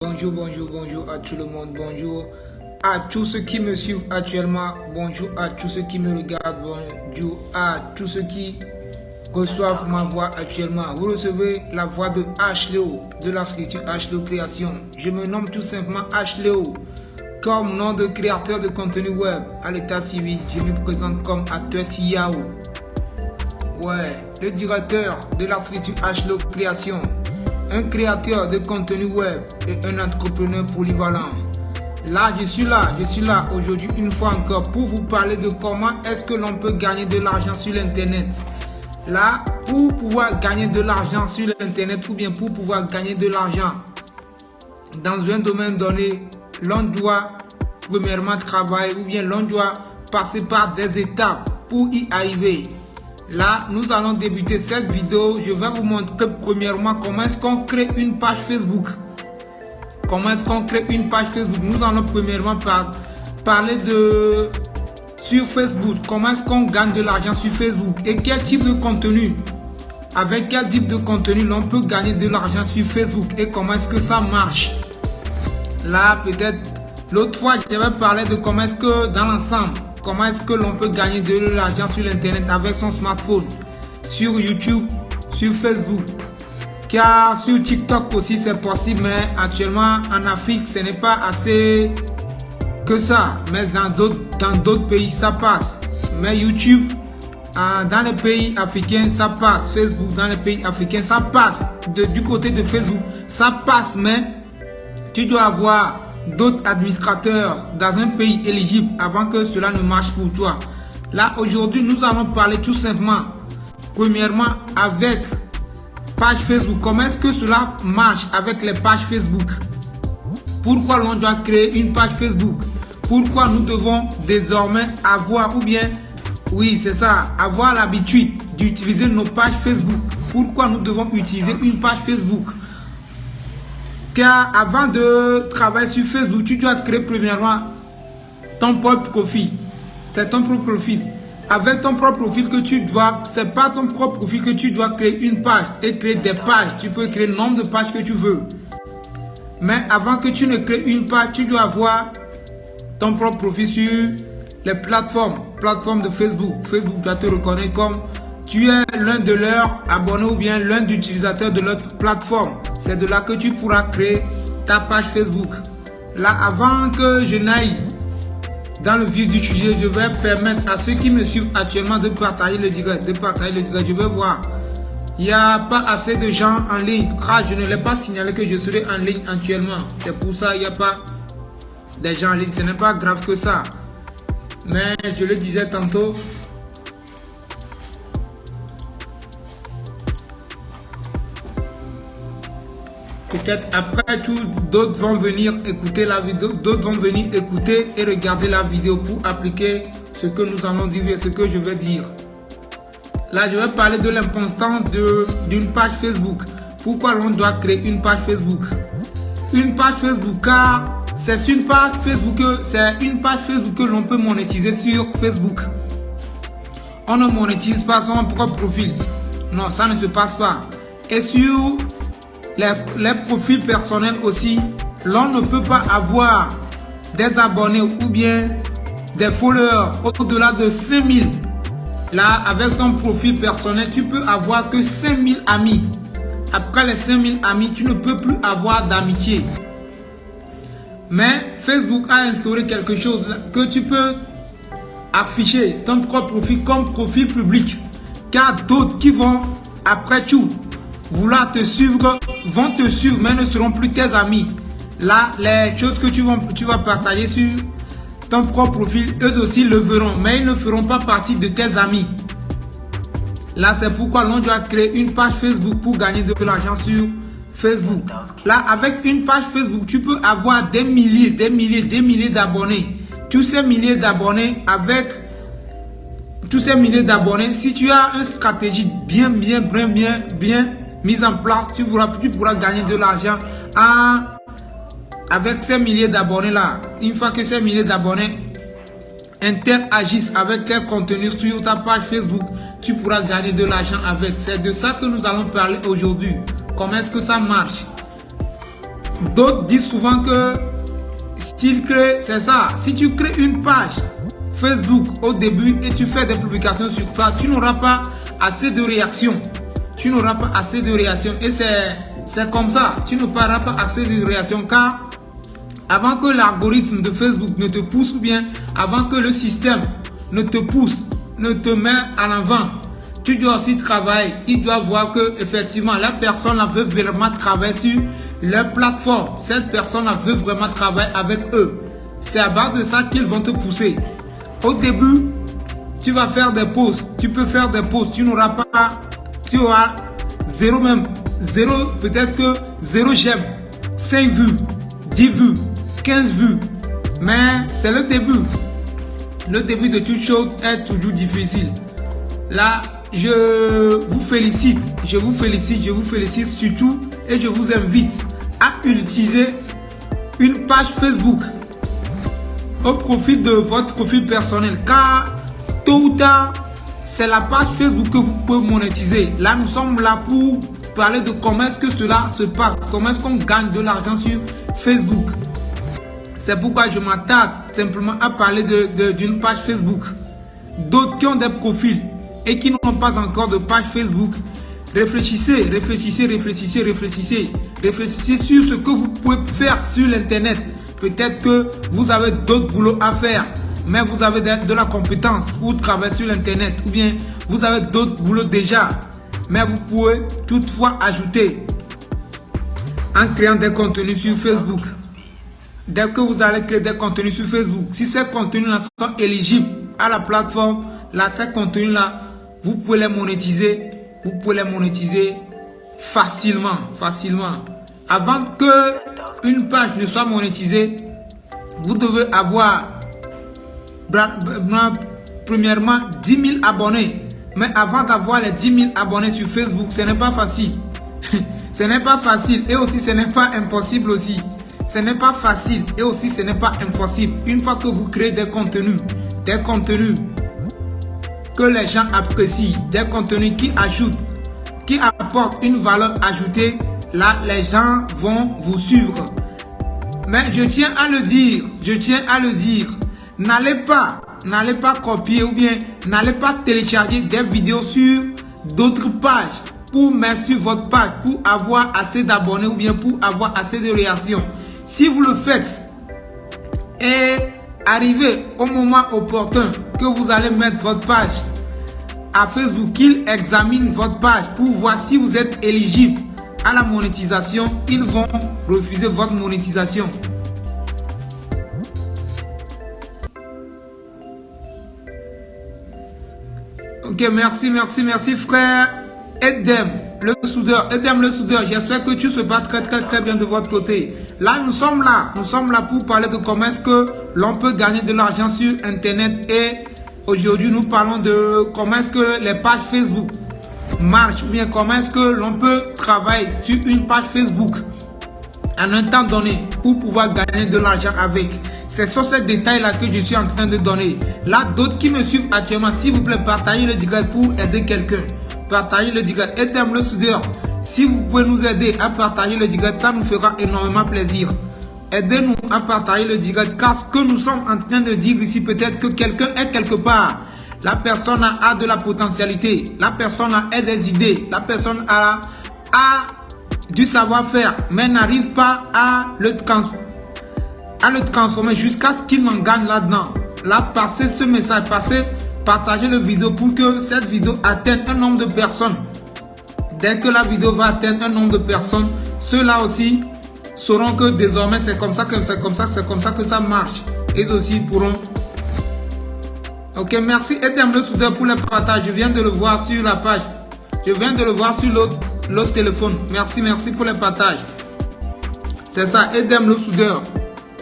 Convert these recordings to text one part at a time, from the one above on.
Bonjour à tout le monde, bonjour à tous ceux qui me suivent actuellement, bonjour à tous ceux qui me regardent, bonjour à tous ceux qui reçoivent ma voix actuellement. Vous recevez la voix de H-Léo, de la structure H-Léo Création. Je me nomme tout simplement H-Léo, comme nom de créateur de contenu web à l'état civil. Je me présente comme Atuesi Yao. Ouais, le directeur de la structure H-Léo Création. Un créateur de contenu web et un entrepreneur polyvalent. Là, je suis là aujourd'hui une fois encore pour vous parler de comment est-ce que l'on peut gagner de l'argent sur l'internet. Là, pour pouvoir gagner de l'argent sur l'internet ou bien pour pouvoir gagner de l'argent dans un domaine donné, l'on doit premièrement travailler ou bien l'on doit passer par des étapes pour y arriver. Là, nous allons débuter cette vidéo. Je vais vous montrer premièrement comment est-ce qu'on crée une page Facebook. Comment est-ce qu'on crée une page Facebook. Nous allons premièrement parler sur Facebook. Comment est-ce qu'on gagne de l'argent sur Facebook et quel type de contenu. Avec quel type de contenu l'on peut gagner de l'argent sur Facebook et comment est-ce que ça marche. Là, peut-être l'autre fois, j'avais parlé de comment est-ce que dans l'ensemble, comment est-ce que l'on peut gagner de l'argent sur l'internet avec son smartphone, sur YouTube, sur Facebook, car sur TikTok aussi c'est possible, mais actuellement en Afrique ce n'est pas assez que ça, mais dans d'autres pays ça passe. Mais YouTube dans les pays africains ça passe, Facebook dans les pays africains ça passe, du côté de Facebook ça passe, mais tu dois avoir d'autres administrateurs dans un pays éligible avant que cela ne marche pour toi. Là aujourd'hui nous allons parler tout simplement premièrement avec page Facebook. Comment est-ce que cela marche avec les pages Facebook? Pourquoi l'on doit créer une page Facebook? Pourquoi nous devons désormais avoir avoir l'habitude d'utiliser nos pages Facebook? Pourquoi nous devons utiliser une page Facebook? Car avant de travailler sur Facebook, tu dois créer premièrement ton propre profil. C'est ton propre profil. Avec ton propre profil que tu dois, c'est pas ton propre profil que tu dois créer une page et créer des pages. Tu peux créer le nombre de pages que tu veux. Mais avant que tu ne crées une page, tu dois avoir ton propre profil sur les plateformes de Facebook. Facebook doit te reconnaître comme tu es l'un de leurs abonnés ou bien l'un des utilisateurs de leur plateforme. C'est de là que tu pourras créer ta page Facebook. Là, avant que je n'aille dans le vif du sujet, je vais permettre à ceux qui me suivent actuellement de partager le direct. Je vais voir. Il n'y a pas assez de gens en ligne. Je ne l'ai pas signalé que je serai en ligne actuellement. C'est pour ça qu'il n'y a pas de gens en ligne. Ce n'est pas grave que ça. Mais je le disais tantôt. Peut-être après tout, d'autres vont venir écouter la vidéo, d'autres vont venir écouter et regarder la vidéo pour appliquer ce que nous allons dire et ce que je vais dire. Là, je vais parler de l'importance d'une page Facebook. Pourquoi l'on doit créer une page Facebook? Une page Facebook, car c'est une page Facebook que l'on peut monétiser sur Facebook. On ne monétise pas son propre profil. Non, ça ne se passe pas. Et sur les profils personnels aussi, l'on ne peut pas avoir des abonnés ou bien des followers au-delà de 5000. Là, avec ton profil personnel, tu peux avoir que 5000 amis. Après les 5000 amis, tu ne peux plus avoir d'amitié. Mais Facebook a instauré quelque chose que tu peux afficher ton propre profil comme profil public. Car d'autres qui vont après tout vouloir te suivre vont te suivre mais ne seront plus tes amis. Là, les choses que tu vas partager sur ton propre profil, eux aussi le verront, mais ils ne feront pas partie de tes amis. Là, c'est pourquoi l'on doit créer une page Facebook pour gagner de l'argent sur Facebook. Là, avec une page Facebook, tu peux avoir des milliers d'abonnés. Tous ces milliers d'abonnés, si tu as une stratégie bien mise en place, tu pourras gagner de l'argent avec ces milliers d'abonnés là. Une fois que ces milliers d'abonnés interagissent avec tes contenus sur ta page Facebook, tu pourras gagner de l'argent avec. C'est de ça que nous allons parler aujourd'hui. Comment est-ce que ça marche? D'autres disent souvent que s'ils créent, c'est ça, si tu crées une page Facebook au début et tu fais des publications sur ça, tu n'auras pas assez de réactions. Tu n'auras pas assez de réactions. Et c'est comme ça, tu n'auras pas assez de réactions car avant que l'algorithme de Facebook ne te pousse ou bien avant que le système ne te pousse, ne te met en avant, tu dois aussi travailler. Il doit voir que effectivement la personne veut vraiment travailler sur leur plateforme. Cette personne veut vraiment travailler avec eux. C'est à base de ça qu'ils vont te pousser. Au début, tu vas faire des posts. Tu peux faire des posts. Tu n'auras pas, tu auras zéro même, zéro, peut-être que 0 j'aime, 5 vues, 10 vues, 15 vues. Mais c'est le début. Le début de toute chose est toujours difficile. Là, je vous félicite surtout et je vous invite à utiliser une page Facebook au profit de votre profil personnel car tôt ou tard, c'est la page Facebook que vous pouvez monétiser. Là, nous sommes là pour parler de comment est-ce que cela se passe, comment est-ce qu'on gagne de l'argent sur Facebook. C'est pourquoi je m'attarde simplement à parler d'une page Facebook. D'autres qui ont des profils et qui n'ont pas encore de page Facebook, réfléchissez sur ce que vous pouvez faire sur l'internet. Peut-être que vous avez d'autres boulots à faire, mais vous avez de la compétence pour travailler sur l'internet, ou bien vous avez d'autres boulots déjà, mais vous pouvez toutefois ajouter en créant des contenus sur Facebook. Dès que vous allez créer des contenus sur Facebook, si ces contenus-là sont éligibles à la plateforme, là, ces contenus-là, vous pouvez les monétiser. Vous pouvez les monétiser facilement. Avant que une page ne soit monétisée, vous devez avoir premièrement 10 000 abonnés. Mais avant d'avoir les 10 000 abonnés sur Facebook, ce n'est pas facile. Ce n'est pas facile et aussi ce n'est pas impossible aussi. Ce n'est pas facile et aussi ce n'est pas impossible. Une fois que vous créez des contenus que les gens apprécient, des contenus qui ajoutent, qui apportent une valeur ajoutée, là les gens vont vous suivre. Mais je tiens à le dire, n'allez pas copier ou bien n'allez pas télécharger des vidéos sur d'autres pages pour mettre sur votre page pour avoir assez d'abonnés ou bien pour avoir assez de réactions. Si vous le faites et arrivé au moment opportun que vous allez mettre votre page à Facebook, qu'ils examinent votre page pour voir si vous êtes éligible à la monétisation, ils vont refuser votre monétisation. Ok, merci frère Edem le soudeur. J'espère que tout se passe très bien de votre côté. Là, nous sommes là pour parler de comment est-ce que l'on peut gagner de l'argent sur Internet. Et aujourd'hui, nous parlons de comment est-ce que les pages Facebook marchent, ou bien comment est-ce que l'on peut travailler sur une page Facebook en un temps donné pour pouvoir gagner de l'argent avec. C'est sur ces détails-là que je suis en train de donner. Là, d'autres qui me suivent actuellement, s'il vous plaît, partagez le direct pour aider quelqu'un. Partagez le direct. Aidez-moi le soudeur. Si vous pouvez nous aider à partager le direct, ça nous fera énormément plaisir. Aidez-nous à partager le direct, car ce que nous sommes en train de dire ici, peut-être que quelqu'un est quelque part. La personne a de la potentialité. La personne a des idées. La personne a du savoir-faire, mais n'arrive pas à le transformer jusqu'à ce qu'il en gagne là-dedans. Là, passez ce message, partagez la vidéo pour que cette vidéo atteigne un nombre de personnes. Dès que la vidéo va atteindre un nombre de personnes, ceux-là aussi sauront que désormais c'est comme ça que ça marche. Ils aussi pourront. Ok, merci Edem le soudeur pour le partage. Je viens de le voir sur la page. Je viens de le voir sur l'autre téléphone. Merci pour le partage. C'est ça, Edem le soudeur.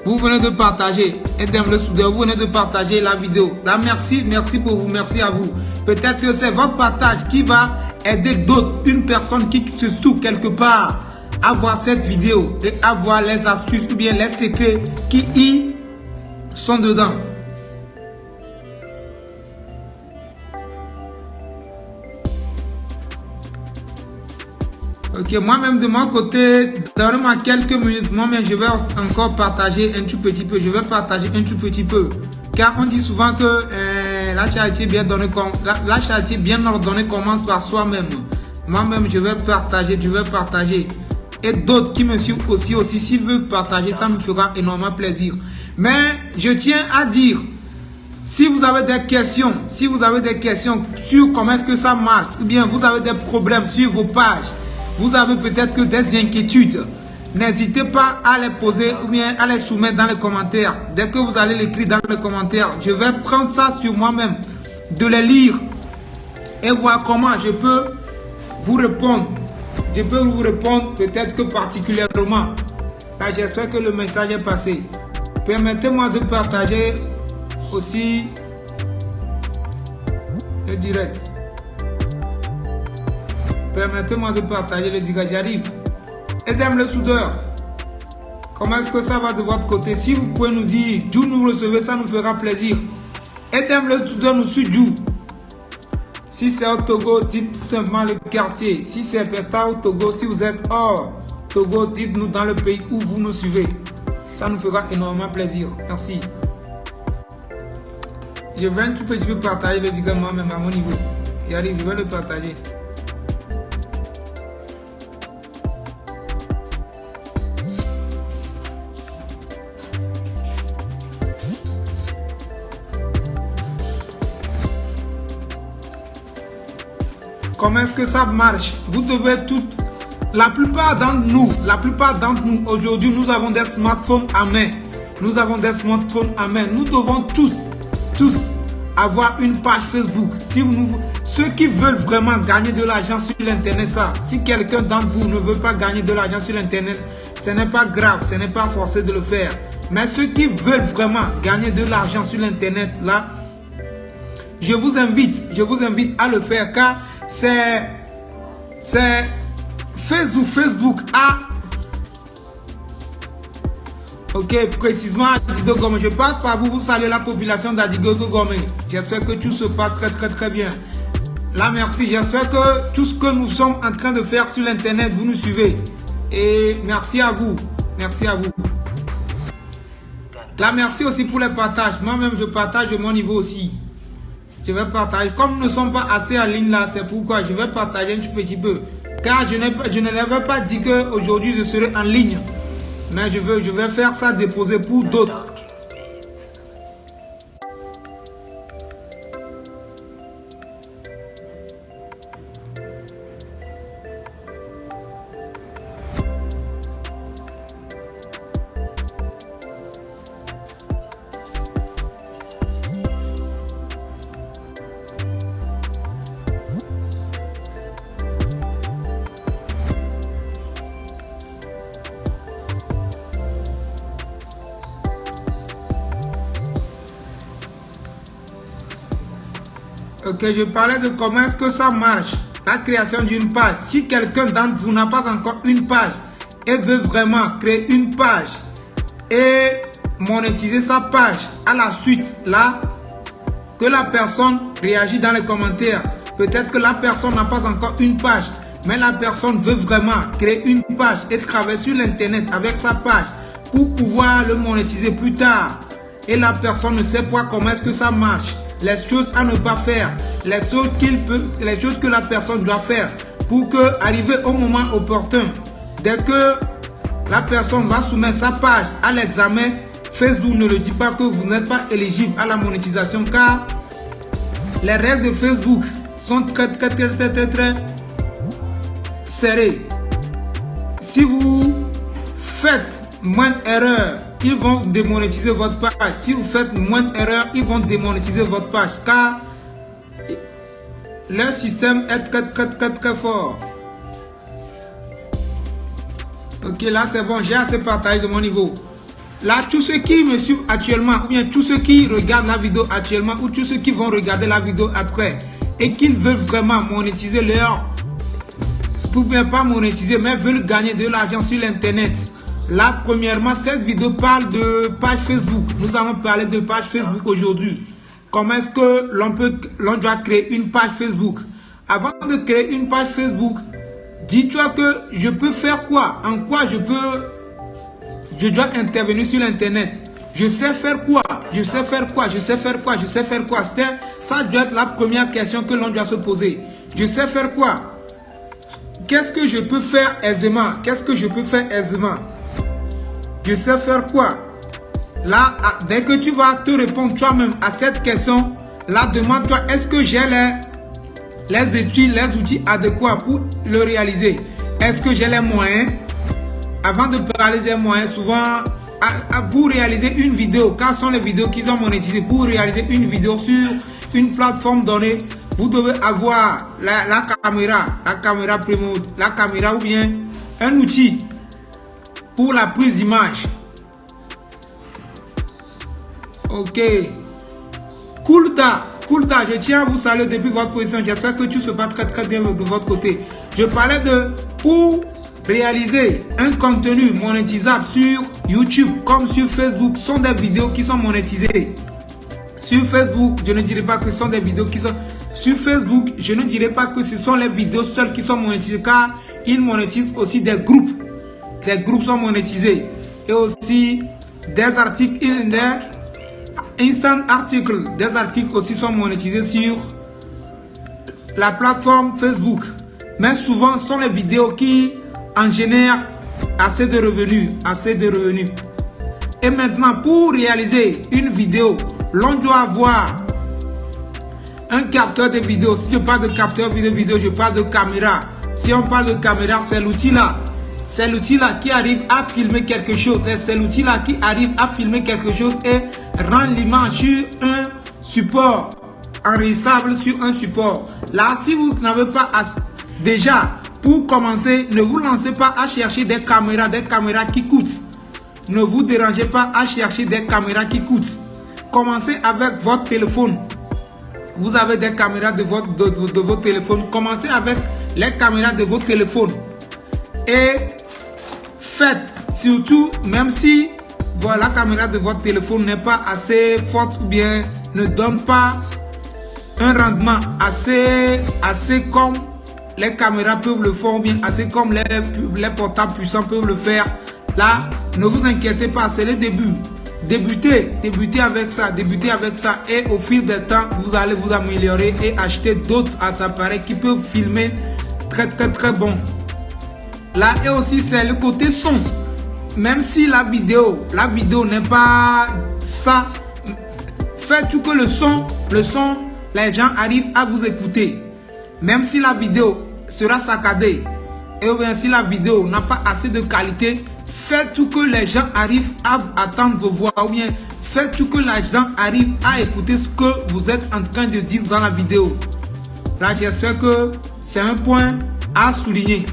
Vous venez de partager, Edem le soudeur, vous venez de partager la vidéo. Là, merci pour vous, merci à vous. Peut-être que c'est votre partage qui va aider d'autres, une personne qui se trouve quelque part à voir cette vidéo et à voir les astuces ou bien les secrets qui y sont dedans. Ok, moi-même de mon côté, donne-moi quelques minutes. Moi-même, je vais encore partager un tout petit peu. Je vais partager un tout petit peu. Car on dit souvent que la charité bien donnée, la charité bien ordonnée commence par soi-même. Moi-même, je vais partager. Et d'autres qui me suivent aussi, s'ils veulent partager, ça me fera énormément plaisir. Mais je tiens à dire, si vous avez des questions sur comment est-ce que ça marche, ou bien vous avez des problèmes sur vos pages, vous avez peut-être que des inquiétudes, n'hésitez pas à les poser ou bien à les soumettre dans les commentaires. Dès que vous allez l'écrire dans les commentaires, je vais prendre ça sur moi-même, de les lire et voir comment je peux vous répondre. Je peux vous répondre peut-être que particulièrement. Là, j'espère que le message est passé. Permettez-moi de partager aussi le direct. Permettez-moi de partager le direct. J'arrive. Aidez-moi le soudeur. Comment est-ce que ça va de votre côté? Si vous pouvez nous dire d'où nous recevez, ça nous fera plaisir. Aidez-moi le soudeur, nous suit d'où? Si c'est au Togo, dites simplement le quartier. Si c'est Peta au Togo, si vous êtes hors Togo, dites-nous dans le pays où vous nous suivez. Ça nous fera énormément plaisir. Merci. Je vais un tout petit peu partager le direct moi-même à mon niveau. J'arrive, je vais le partager. Comment est-ce que ça marche? Vous devez tout. La plupart d'entre nous aujourd'hui, nous avons des smartphones à main. Nous devons tous avoir une page Facebook. Ceux qui veulent vraiment gagner de l'argent sur l'internet, si quelqu'un d'entre vous ne veut pas gagner de l'argent sur l'internet, ce n'est pas grave, ce n'est pas forcé de le faire. Mais ceux qui veulent vraiment gagner de l'argent sur l'internet, là, je vous invite à le faire, car c'est Facebook a, ok, précisément Adigo Gomé. Je parle par vous saluer la population d'Adigo Gomé. J'espère que tout se passe très bien. Là, merci. J'espère que tout ce que nous sommes en train de faire sur l'internet, vous nous suivez. Et merci à vous. Là, merci aussi pour les partages. Moi-même, je partage de mon niveau aussi. Je vais partager. Comme nous ne sommes pas assez en ligne là, c'est pourquoi je vais partager un petit peu. Car je ne l'avais pas dit qu'aujourd'hui je serai en ligne. Mais je vais faire ça déposer pour d'autres. Ok, je parlais de comment est-ce que ça marche, la création d'une page. Si quelqu'un d'entre vous n'a pas encore une page et veut vraiment créer une page et monétiser sa page, à la suite, là, que la personne réagit dans les commentaires. Peut-être que la personne n'a pas encore une page, mais la personne veut vraiment créer une page et travailler sur l'internet avec sa page pour pouvoir le monétiser plus tard. Et la personne ne sait pas comment est-ce que ça marche. Les choses à ne pas faire, les choses que la personne doit faire pour que, arriver au moment opportun, dès que la personne va soumettre sa page à l'examen, Facebook ne le dit pas que vous n'êtes pas éligible à la monétisation, car les règles de Facebook sont très serrées. Si vous faites moins d'erreurs, ils vont démonétiser votre page. Si vous faites moins d'erreurs, ils vont démonétiser votre page, car leur système est très fort. Ok, là c'est bon, j'ai assez partagé de mon niveau. Là, tous ceux qui me suivent actuellement, ou bien tous ceux qui regardent la vidéo actuellement, ou tous ceux qui vont regarder la vidéo après, et qu'ils veulent vraiment monétiser leur, ou bien pas monétiser, mais veulent gagner de l'argent sur l'internet. Là, premièrement, cette vidéo parle de page Facebook. Nous allons parler de page Facebook aujourd'hui. Comment est-ce que l'on doit créer une page Facebook? Avant de créer une page Facebook, Dis-toi que je peux faire quoi? En quoi je dois intervenir sur l'internet? Je sais faire quoi? Je sais faire quoi? Je sais faire quoi? Je sais faire quoi? Ça doit être la première question que l'on doit se poser. Je sais faire quoi? Qu'est-ce que je peux faire aisément? Qu'est-ce que je peux faire aisément? Je sais faire quoi? Là, dès que tu vas te répondre toi-même à cette question, là, demande-toi, est-ce que j'ai les outils adéquats pour le réaliser? Est-ce que j'ai les moyens? Avant de parler des moyens, souvent, pour réaliser une vidéo, quelles sont les vidéos qui sont monétisées? Pour réaliser une vidéo sur une plateforme donnée, vous devez avoir la caméra ou bien un outil pour la prise d'image. Ok. Kulta, je tiens à vous saluer depuis votre position. J'espère que tout se passe très bien de votre côté. Je parlais de pour réaliser un contenu monétisable sur YouTube comme sur Facebook. Ce sont des vidéos qui sont monétisées. Sur Facebook, je ne dirais pas que ce sont des vidéos qui sont... Sur Facebook, je ne dirais pas que ce sont les vidéos seules qui sont monétisées, car ils monétisent aussi des groupes. Les groupes sont monétisés. Et aussi des articles, des instant articles. Des articles aussi sont monétisés sur la plateforme Facebook. Mais souvent, ce sont les vidéos qui en génèrent assez de revenus. Et maintenant, pour réaliser une vidéo, l'on doit avoir un capteur de vidéo. Si je parle de capteur vidéo, je parle de caméra. Si on parle de caméra, c'est l'outil-là. C'est l'outil-là qui arrive à filmer quelque chose. C'est l'outil-là qui arrive à filmer quelque chose et rendre l'image sur un support, enregistrable sur un support. Là, si vous n'avez pas déjà, pour commencer, ne vous lancez pas à chercher des caméras qui coûtent. Ne vous dérangez pas à chercher des caméras qui coûtent. Commencez avec votre téléphone. Vous avez des caméras de votre téléphone. Commencez avec les caméras de votre téléphone. Et faites surtout, même si la caméra de votre téléphone n'est pas assez forte ou bien ne donne pas un rendement assez comme les caméras peuvent le faire ou bien assez comme les portables puissants peuvent le faire. Là, ne vous inquiétez pas, c'est le début. Débutez avec ça et au fil du temps, vous allez vous améliorer et acheter d'autres appareils qui peuvent filmer très bon. Là et aussi c'est le côté son. Même si la vidéo n'est pas ça, faites tout que le son, les gens arrivent à vous écouter. Même si la vidéo sera saccadée et bien si la vidéo n'a pas assez de qualité, faites tout que les gens arrivent à attendre vos voix ou bien faites tout que les gens arrivent à écouter ce que vous êtes en train de dire dans la vidéo. Là, j'espère que c'est un point à souligner.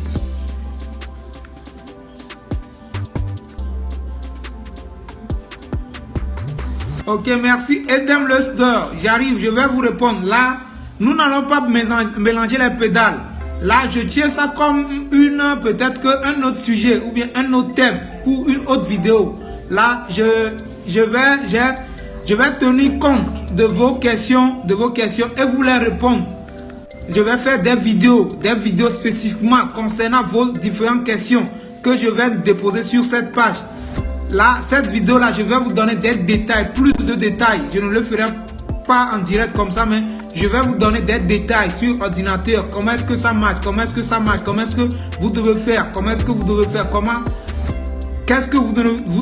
Ok, merci. Edem Lester, j'arrive, je vais vous répondre. Là, nous n'allons pas mélanger les pédales. Là, je tiens ça comme peut-être qu'un autre sujet ou bien un autre thème pour une autre vidéo. Là, je vais tenir compte de vos questions et vous les répondre. Je vais faire des vidéos spécifiquement concernant vos différentes questions que je vais déposer sur cette page. Là, cette vidéo-là, je vais vous donner des détails, plus de détails. Je ne le ferai pas en direct comme ça, mais je vais vous donner des détails sur ordinateur. Comment est-ce que ça marche? Comment est-ce que vous devez faire? Qu'est-ce que vous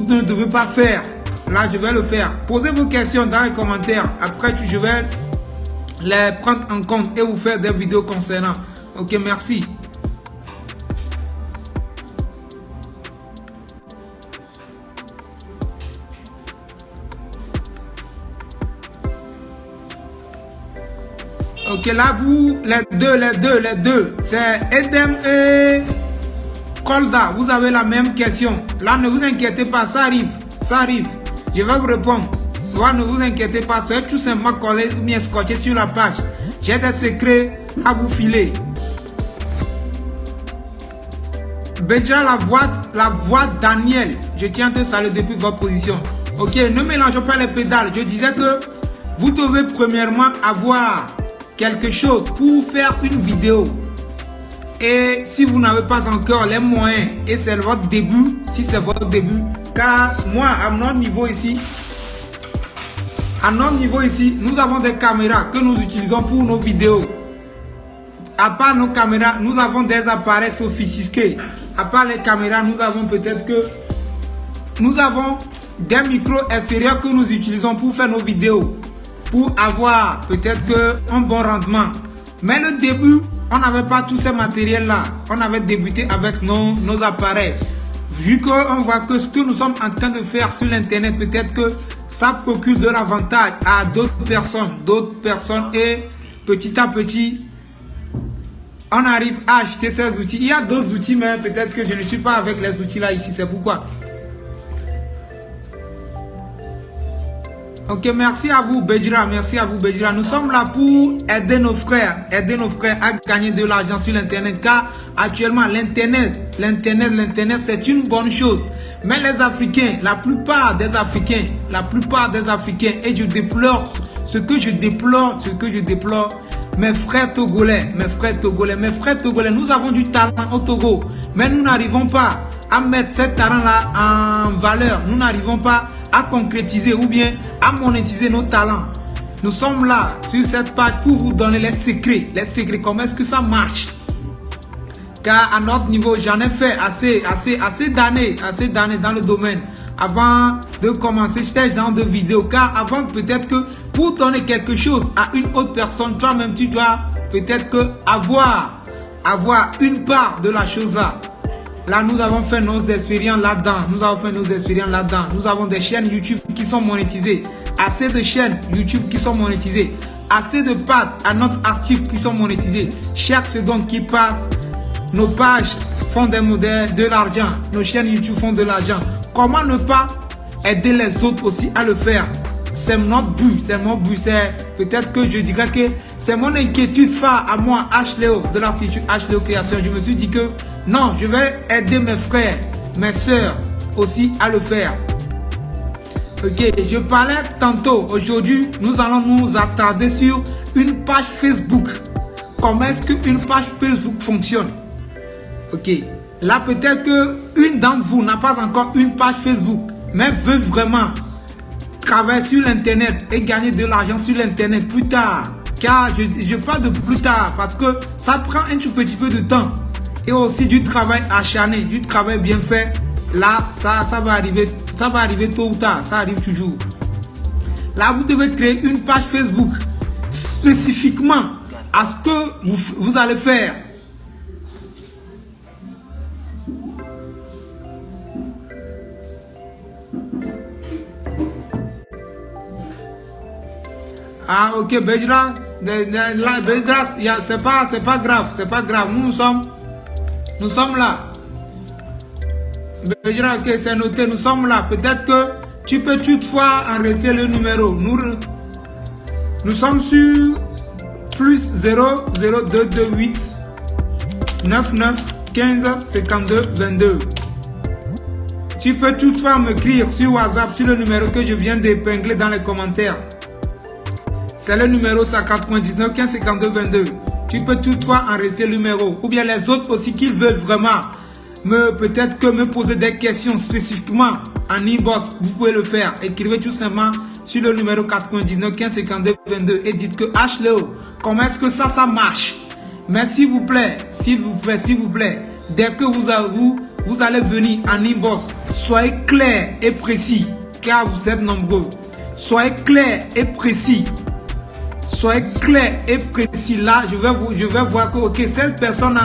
ne devez pas faire? Là, je vais le faire. Posez vos questions dans les commentaires. Après, je vais les prendre en compte et vous faire des vidéos concernant. Ok, merci. Ok, là, vous, les deux, c'est Edem et Kolda. Vous avez la même question. Là, ne vous inquiétez pas, ça arrive. Je vais vous répondre. Là, ne vous inquiétez pas, soyez tout simplement collé ou bien scotché sur la page. J'ai des secrets à vous filer. Benja, la voix Daniel. Je tiens à te saluer depuis votre position. Ok, ne mélangeons pas les pédales. Je disais que vous devez premièrement avoir quelque chose pour faire une vidéo. Et si vous n'avez pas encore les moyens et c'est votre début, si c'est votre début, car moi, à notre niveau ici, nous avons des caméras que nous utilisons pour nos vidéos. À part nos caméras, nous avons des appareils sophistiqués. À part les caméras, nous avons peut-être que nous avons des micros extérieurs que nous utilisons pour faire nos vidéos, pour avoir peut-être un bon rendement. Mais le début, on n'avait pas tous ces matériels-là. On avait débuté avec nos appareils. Vu qu'on voit que ce que nous sommes en train de faire sur l'internet, peut-être que ça procure de l'avantage à d'autres personnes et petit à petit, on arrive à acheter ces outils. Il y a d'autres outils, mais peut-être que je ne suis pas avec les outils là ici, c'est pourquoi. Ok, merci à vous Bédira, merci à vous Bédira. Nous sommes là pour aider nos frères à gagner de l'argent sur l'internet, car actuellement l'internet c'est une bonne chose. Mais les Africains, la plupart des Africains, et je déplore ce que je déplore, mes frères togolais, nous avons du talent au Togo, mais nous n'arrivons pas à mettre ce talent-là en valeur, nous n'arrivons pas à concrétiser ou bien à monétiser nos talents. Nous sommes là sur cette page pour vous donner les secrets, comment est-ce que ça marche. Car à notre niveau, j'en ai fait assez d'années dans le domaine. Avant de commencer, j'étais dans des vidéos. Car avant, peut-être que pour donner quelque chose à une autre personne, toi-même, tu dois peut-être que avoir une part de la chose là. Là, nous avons fait nos expériences là-dedans. Nous avons des chaînes YouTube qui sont monétisées. Assez de chaînes YouTube qui sont monétisées. Assez de pattes à notre actif qui sont monétisées. Chaque seconde qui passe, nos pages font de l'argent. Nos chaînes YouTube font de l'argent. Comment ne pas aider les autres aussi à le faire? C'est notre but. C'est peut-être que je dirais que c'est mon inquiétude phare à moi, HLEO, de l'Institut HLEO Création. Je me suis dit que non, je vais aider mes frères, mes soeurs aussi à le faire. Ok, je parlais tantôt. Aujourd'hui, nous allons nous attarder sur une page Facebook. Comment est-ce qu'une page Facebook fonctionne? Ok, là peut-être qu'une d'entre vous n'a pas encore une page Facebook, mais veut vraiment travailler sur l'internet et gagner de l'argent sur l'internet plus tard. Car je parle de plus tard parce que ça prend un tout petit peu de temps. Et aussi du travail acharné, du travail bien fait. Là, ça va arriver tôt ou tard, ça arrive toujours. Là, vous devez créer une page Facebook spécifiquement à ce que vous allez faire. Ah, ok, Bédra, c'est pas grave, nous sommes là. Ok, c'est noté, nous sommes là. Peut-être que tu peux toutefois en rester le numéro. Nous sommes sur plus 00228 99 15 52 22. Tu peux toutefois m'écrire sur WhatsApp sur le numéro que je viens d'épingler dans les commentaires. C'est le numéro 99 15 52 22. Tu peux toutefois en rester le numéro. Ou bien les autres aussi qui veulent vraiment peut-être que me poser des questions spécifiquement en inbox, vous pouvez le faire. Écrivez tout simplement sur le numéro 99 15 52 22 et dites que HLEO, comment est-ce que ça marche? Mais s'il vous plaît, dès que vous allez venir en inbox, soyez clair et précis, car vous êtes nombreux. Soyez clair et précis. Là, je vais voir que ok, cette personne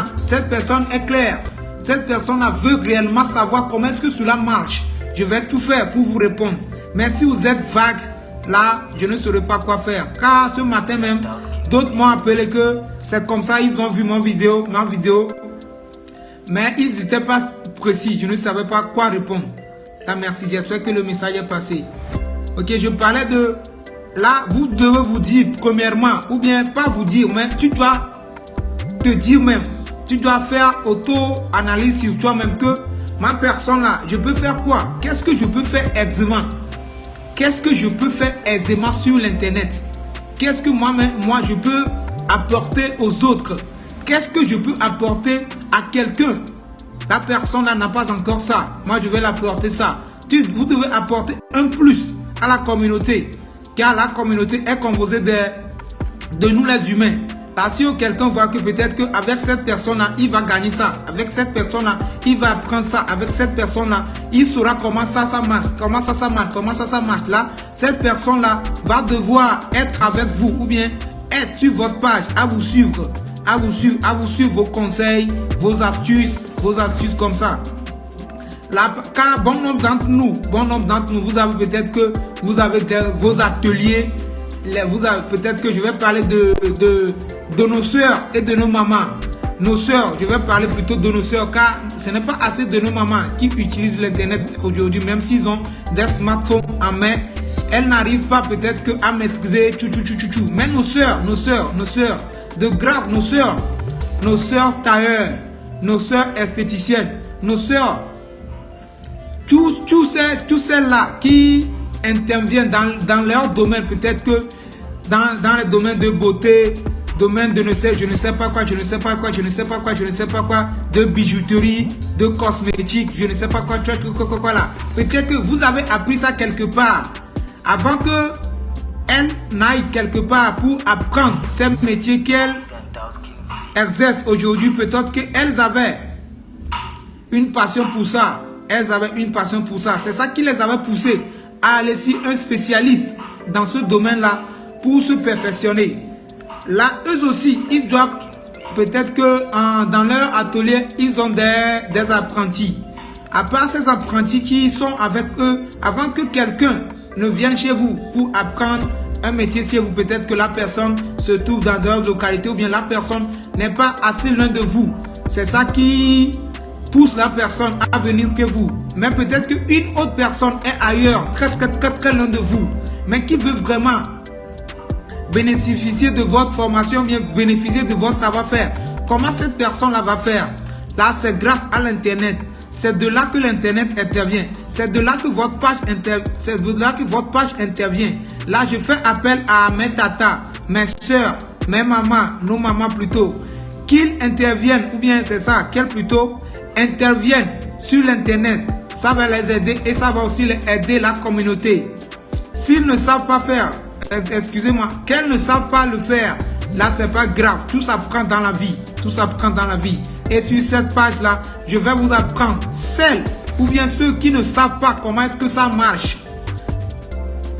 est claire. Cette personne veut réellement savoir comment est-ce que cela marche. Je vais tout faire pour vous répondre. Mais si vous êtes vague, là, je ne saurais pas quoi faire. Car ce matin même, d'autres m'ont appelé que c'est comme ça, ils ont vu ma vidéo. Mais ils n'étaient pas précis. Je ne savais pas quoi répondre. Là, merci. J'espère que le message est passé. Ok, je parlais de... Là, vous devez vous dire premièrement, ou bien pas vous dire, mais tu dois te dire même. Tu dois faire auto-analyse sur toi-même que ma personne là, je peux faire quoi? Qu'est-ce que je peux faire aisément? Qu'est-ce que je peux faire aisément sur l'internet? Qu'est-ce que moi je peux apporter aux autres? qu'est-ce que je peux apporter à quelqu'un? La personne n'a pas encore ça. Moi, je vais l'apporter ça. Vous devez apporter un plus à la communauté. Car la communauté est composée de nous les humains. Là, si quelqu'un voit que peut-être qu'avec cette personne-là, il va gagner ça. Avec cette personne-là, il va apprendre ça. Avec cette personne-là, il saura comment ça marche. Comment ça marche. Comment ça marche. Là, cette personne-là va devoir être avec vous. Ou bien être sur votre page à vous suivre. À vous suivre vos conseils, vos astuces comme ça. Là, car bon nombre d'entre nous, vous avez peut-être que vous avez vos ateliers. Peut-être que je vais parler de nos soeurs et de nos mamans. Nos soeurs, je vais parler plutôt de nos soeurs, car ce n'est pas assez de nos mamans qui utilisent l'internet aujourd'hui, même s'ils ont des smartphones en main. Elles n'arrivent pas peut-être qu'à maîtriser mais nos soeurs de grave, nos soeurs tailleurs, nos soeurs esthéticiennes, nos soeurs, tous celles-là qui interviennent dans leur domaine, peut-être que dans les domaines de beauté, domaine de je ne sais pas quoi, de bijouterie, de cosmétiques, je ne sais pas quoi là. Peut-être que vous avez appris ça quelque part avant que elle n'aille quelque part pour apprendre ces métiers qu'elle exerce aujourd'hui. Peut-être qu'elles avaient une passion pour ça. C'est ça qui les avait poussées à aller sur un spécialiste dans ce domaine-là pour se perfectionner. Là, eux aussi, ils doivent, peut-être que dans leur atelier, ils ont des apprentis. À part ces apprentis qui sont avec eux, avant que quelqu'un ne vienne chez vous pour apprendre un métier chez vous, peut-être que la personne se trouve dans d'autres localités ou bien la personne n'est pas assez loin de vous. C'est ça qui pousse la personne à venir que vous. Mais peut-être qu'une autre personne est ailleurs, très loin de vous, mais qui veut vraiment bénéficier de votre formation, bien bénéficier de votre savoir-faire. Comment cette personne-là va faire? Là, c'est grâce à l'Internet. C'est de là que l'Internet intervient. C'est de là que votre page intervient. Là, je fais appel à mes tatas, mes soeurs, mes mamans, nos mamans plutôt, qu'ils interviennent, ou bien c'est ça, qu'elles plutôt interviennent sur l'Internet. Ça va les aider et ça va aussi les aider la communauté. S'ils ne savent pas faire, excusez-moi, qu'elles ne savent pas le faire, là, c'est pas grave. Tout s'apprend dans la vie. Et sur cette page-là, je vais vous apprendre celles ou bien ceux qui ne savent pas comment est-ce que ça marche.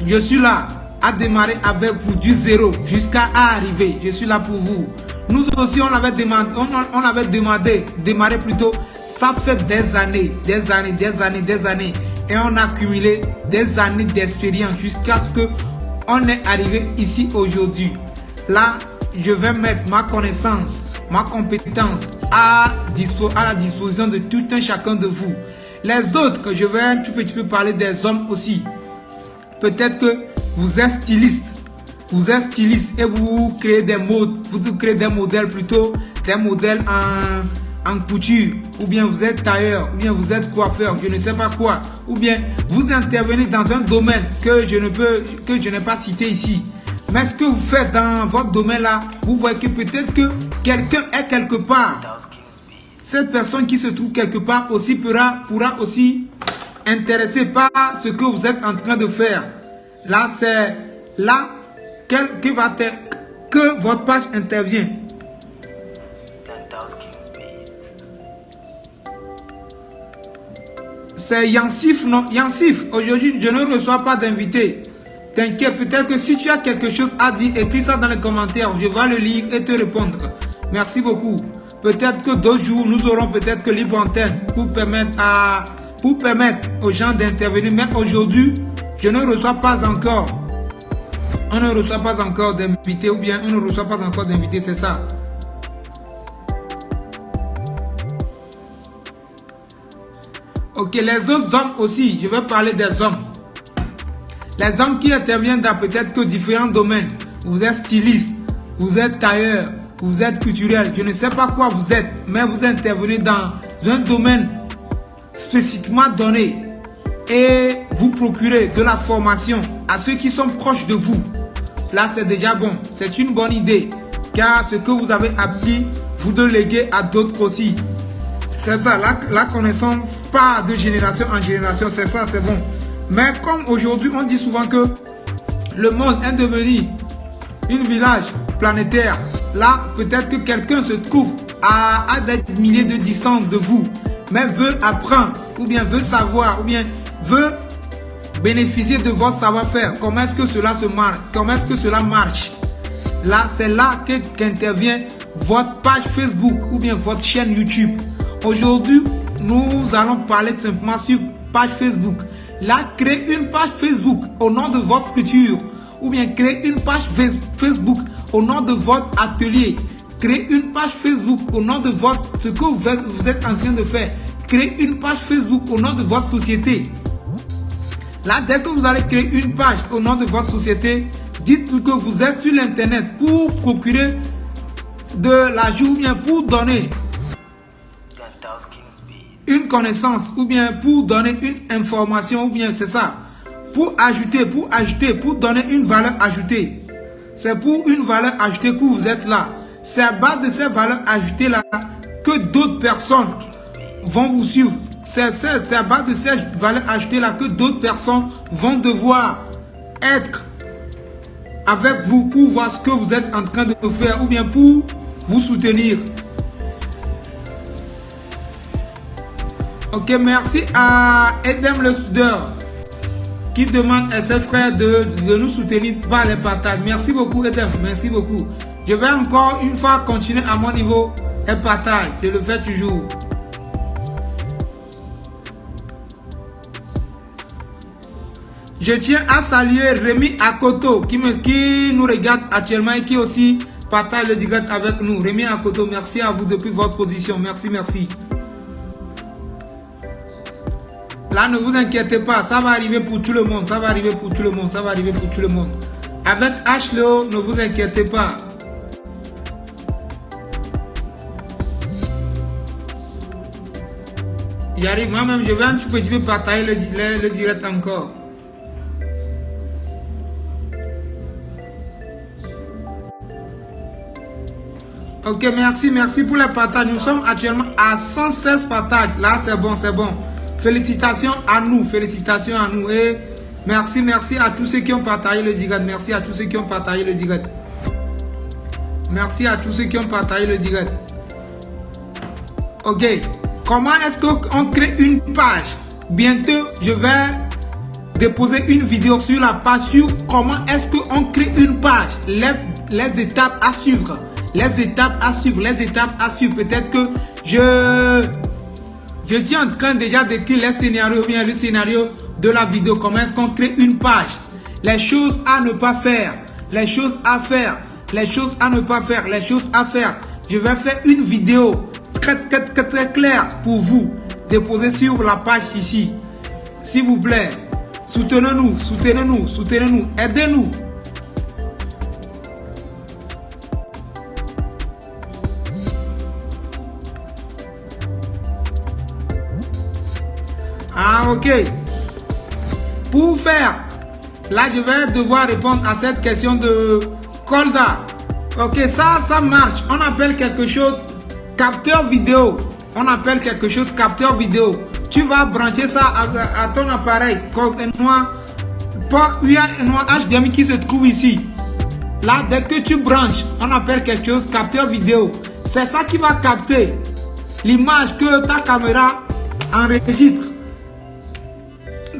Je suis là à démarrer avec vous du zéro jusqu'à arriver. Je suis là pour vous. Nous aussi, on avait demandé, démarrer plutôt. Ça fait des années. Et on a accumulé des années d'expérience jusqu'à ce qu'on est arrivé ici aujourd'hui. Là, je vais mettre ma connaissance, ma compétence à la disposition de tout un chacun de vous. Les autres, je vais un tout petit peu parler des hommes aussi. Peut-être que vous êtes styliste. Et vous créez des modes, vous créez des modèles plutôt, des modèles en couture, ou bien vous êtes tailleur, ou bien vous êtes coiffeur, je ne sais pas quoi, ou bien vous intervenez dans un domaine que je n'ai pas cité ici. Mais ce que vous faites dans votre domaine là, vous voyez que peut-être que quelqu'un est quelque part. Cette personne qui se trouve quelque part aussi pourra aussi intéresser par ce que vous êtes en train de faire. Là, c'est là que votre page intervient. C'est Yansif, non? Yansif, aujourd'hui, je ne reçois pas d'invité. T'inquiète, peut-être que si tu as quelque chose à dire, écris ça dans les commentaires. Je vais le lire et te répondre. Merci beaucoup. Peut-être que d'autres jours, nous aurons peut-être que libre antenne pour permettre aux gens d'intervenir. Mais aujourd'hui, je ne reçois pas encore. On ne reçoit pas encore d'invités ou bien on ne reçoit pas encore d'invités, c'est ça. Ok, les autres hommes aussi, je vais parler des hommes. Les hommes qui interviennent dans peut-être que différents domaines. Vous êtes styliste, vous êtes tailleur, vous êtes culturel, je ne sais pas quoi vous êtes, mais vous intervenez dans un domaine spécifiquement donné et vous procurez de la formation à ceux qui sont proches de vous. Là, c'est déjà bon, c'est une bonne idée, car ce que vous avez appris vous de léguer à d'autres aussi. C'est ça, la connaissance, pas de génération en génération, c'est ça, c'est bon. Mais comme aujourd'hui, on dit souvent que le monde est devenu un village planétaire, là, peut-être que quelqu'un se trouve à des milliers de distance de vous, mais veut apprendre, ou bien veut savoir, ou bien veut bénéficier de votre savoir-faire. Comment est-ce que cela se marche? Comment est-ce que cela marche? Là, c'est là qu'intervient votre page Facebook ou bien votre chaîne YouTube. Aujourd'hui, nous allons parler tout simplement sur page Facebook. Là, créez une page Facebook au nom de votre structure, ou bien créez une page Facebook au nom de votre atelier. Créez une page Facebook au nom de ce que vous êtes en train de faire. Créez une page Facebook au nom de votre société. Là, dès que vous allez créer une page au nom de votre société, dites que vous êtes sur l'internet pour procurer de l'argent ou bien pour donner une connaissance ou bien pour donner une information ou bien c'est ça. Pour donner une valeur ajoutée. C'est pour une valeur ajoutée que vous êtes là. C'est à base de ces valeurs ajoutées là que d'autres personnes vont vous suivre. C'est à base de ces valeurs ajoutées là que d'autres personnes vont devoir être avec vous pour voir ce que vous êtes en train de faire ou bien pour vous soutenir. Ok, merci à Edem le soudeur qui demande à ses frères de nous soutenir par les partages. Merci beaucoup Edem, merci beaucoup. Je vais encore une fois continuer à mon niveau et partage, je le fais toujours. Je tiens à saluer Rémi Akoto qui nous regarde actuellement et qui aussi partage le direct avec nous. Rémi Akoto, merci à vous depuis votre position. Merci, merci. Là, ne vous inquiétez pas, ça va arriver pour tout le monde. Ça va arriver pour tout le monde. Ça va arriver pour tout le monde. Avec Ashley, ne vous inquiétez pas. J'arrive moi-même, je vais un petit peu partager le direct encore. Ok, merci pour les partages. Nous sommes actuellement à 116 partages. Là, c'est bon, c'est bon. Félicitations à nous. Et merci à tous ceux qui ont partagé le direct. Merci à tous ceux qui ont partagé le direct. Merci à tous ceux qui ont partagé le direct. Ok. Comment est-ce qu'on crée une page? Bientôt, je vais déposer une vidéo sur la page sur comment est-ce qu'on crée une page. Les étapes à suivre. Les étapes à suivre. Peut-être que je suis en train déjà d'écrire les scénarios, bien le scénario de la vidéo. Comment est-ce qu'on crée une page? Les choses à ne pas faire. Les choses à faire. Les choses à ne pas faire. Les choses à faire. Je vais faire une vidéo très claire pour vous. Déposer sur la page ici. S'il vous plaît. Soutenez-nous. Aidez-nous. Ah, ok. Pour faire, là, je vais devoir répondre à cette question de Kolda. Ok, ça marche. On appelle quelque chose capteur vidéo. Tu vas brancher ça à ton appareil. Il y a un noir HDMI qui se trouve ici. Là, dès que tu branches, on appelle quelque chose capteur vidéo. C'est ça qui va capter l'image que ta caméra enregistre.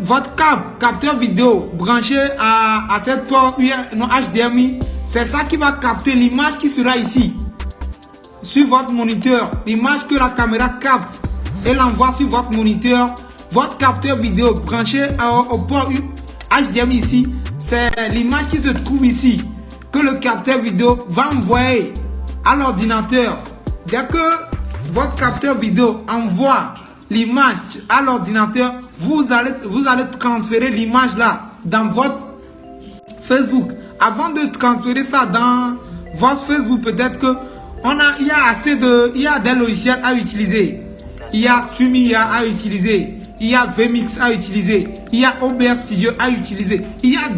Votre capteur vidéo branché à cette port HDMI, c'est ça qui va capter l'image qui sera ici sur votre moniteur. L'image que la caméra capte et l'envoie sur votre moniteur. Votre capteur vidéo branché au port HDMI ici, c'est l'image qui se trouve ici que le capteur vidéo va envoyer à l'ordinateur. Dès que votre capteur vidéo envoie l'image à l'ordinateur, vous allez transférer l'image là dans votre Facebook. Avant de transférer ça dans votre Facebook, peut-être que il y a des logiciels à utiliser. Il y a StreamYard à utiliser. Il y a VMix à utiliser. Il y a OBS Studio à utiliser. Il y a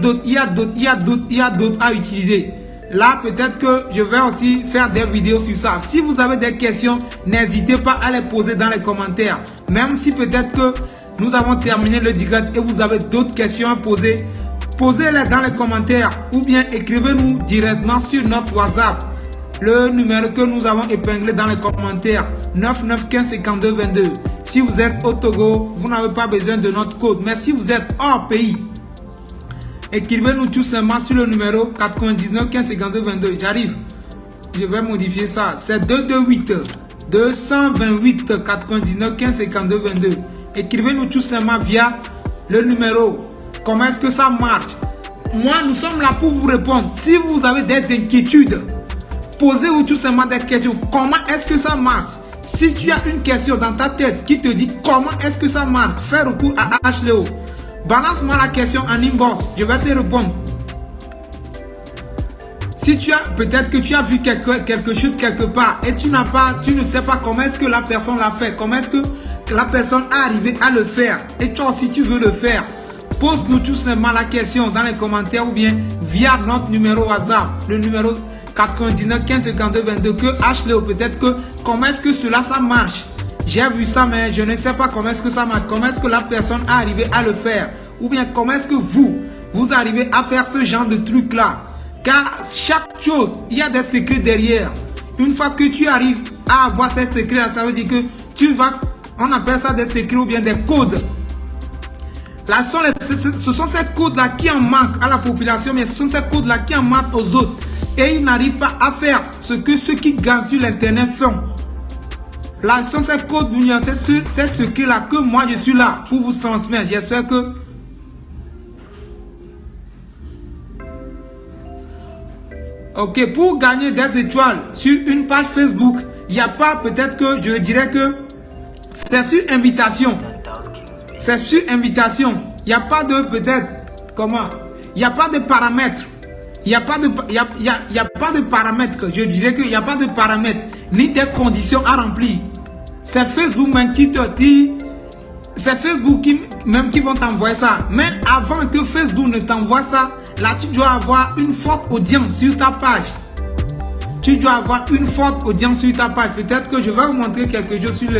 d'autres à utiliser. Là, peut-être que je vais aussi faire des vidéos sur ça. Si vous avez des questions, n'hésitez pas à les poser dans les commentaires. Même si peut-être que nous avons terminé le direct et vous avez d'autres questions à poser, posez-les dans les commentaires ou bien écrivez-nous directement sur notre WhatsApp. Le numéro que nous avons épinglé dans les commentaires, 9915 52 22. Si vous êtes au Togo, vous n'avez pas besoin de notre code. Mais si vous êtes hors pays, écrivez-nous tout simplement sur le numéro 99 15 52 22. J'arrive. Je vais modifier ça. C'est 228 228 99 15 52 22. Écrivez-nous tout simplement via le numéro. Comment est-ce que ça marche? Moi, nous sommes là pour vous répondre. Si vous avez des inquiétudes, posez-vous tout simplement des questions. Comment est-ce que ça marche? Si tu as une question dans ta tête qui te dit comment est-ce que ça marche, fais recours à HLO. Balance-moi la question en inbox. Je vais te répondre. Si tu as, peut-être que tu as vu quelque chose quelque part et tu ne sais pas comment est-ce que la personne l'a fait, comment est-ce que la personne est arrivée à le faire. Et toi aussi tu veux le faire. Pose-nous tout simplement la question dans les commentaires ou bien via notre numéro WhatsApp, le numéro 99 15 52 22 que HLO, peut-être que comment est-ce que cela ça marche. J'ai vu ça mais je ne sais pas comment est-ce que ça marche, comment est-ce que la personne a arrivé à le faire ou bien comment est-ce que vous arrivez à faire ce genre de truc là. Car chaque chose, il y a des secrets derrière. Une fois que tu arrives à avoir ces secrets là, ça veut dire que tu vas, on appelle ça des secrets ou bien des codes. Là, ce sont ces codes là qui en manquent à la population, mais ce sont ces codes là qui en manquent aux autres. Et ils n'arrivent pas à faire ce que ceux qui gagnent sur l'internet font. Là, ce sont ces codes, c'est ce secret là que moi je suis là pour vous transmettre. J'espère que ok, pour gagner des étoiles sur une page Facebook, il n'y a pas, peut-être que je dirais que c'est sur invitation. C'est sur invitation. Il n'y a pas de peut-être comment. Il n'y a pas de paramètres. Il n'y a pas de paramètres. Je dirais qu'il n'y a pas de paramètres ni des conditions à remplir. C'est Facebook même qui te dit. C'est Facebook qui vont t'envoyer ça. Mais avant que Facebook ne t'envoie ça, là tu dois avoir une forte audience sur ta page. Tu dois avoir une forte audience sur ta page. Peut-être que je vais vous montrer quelque chose sur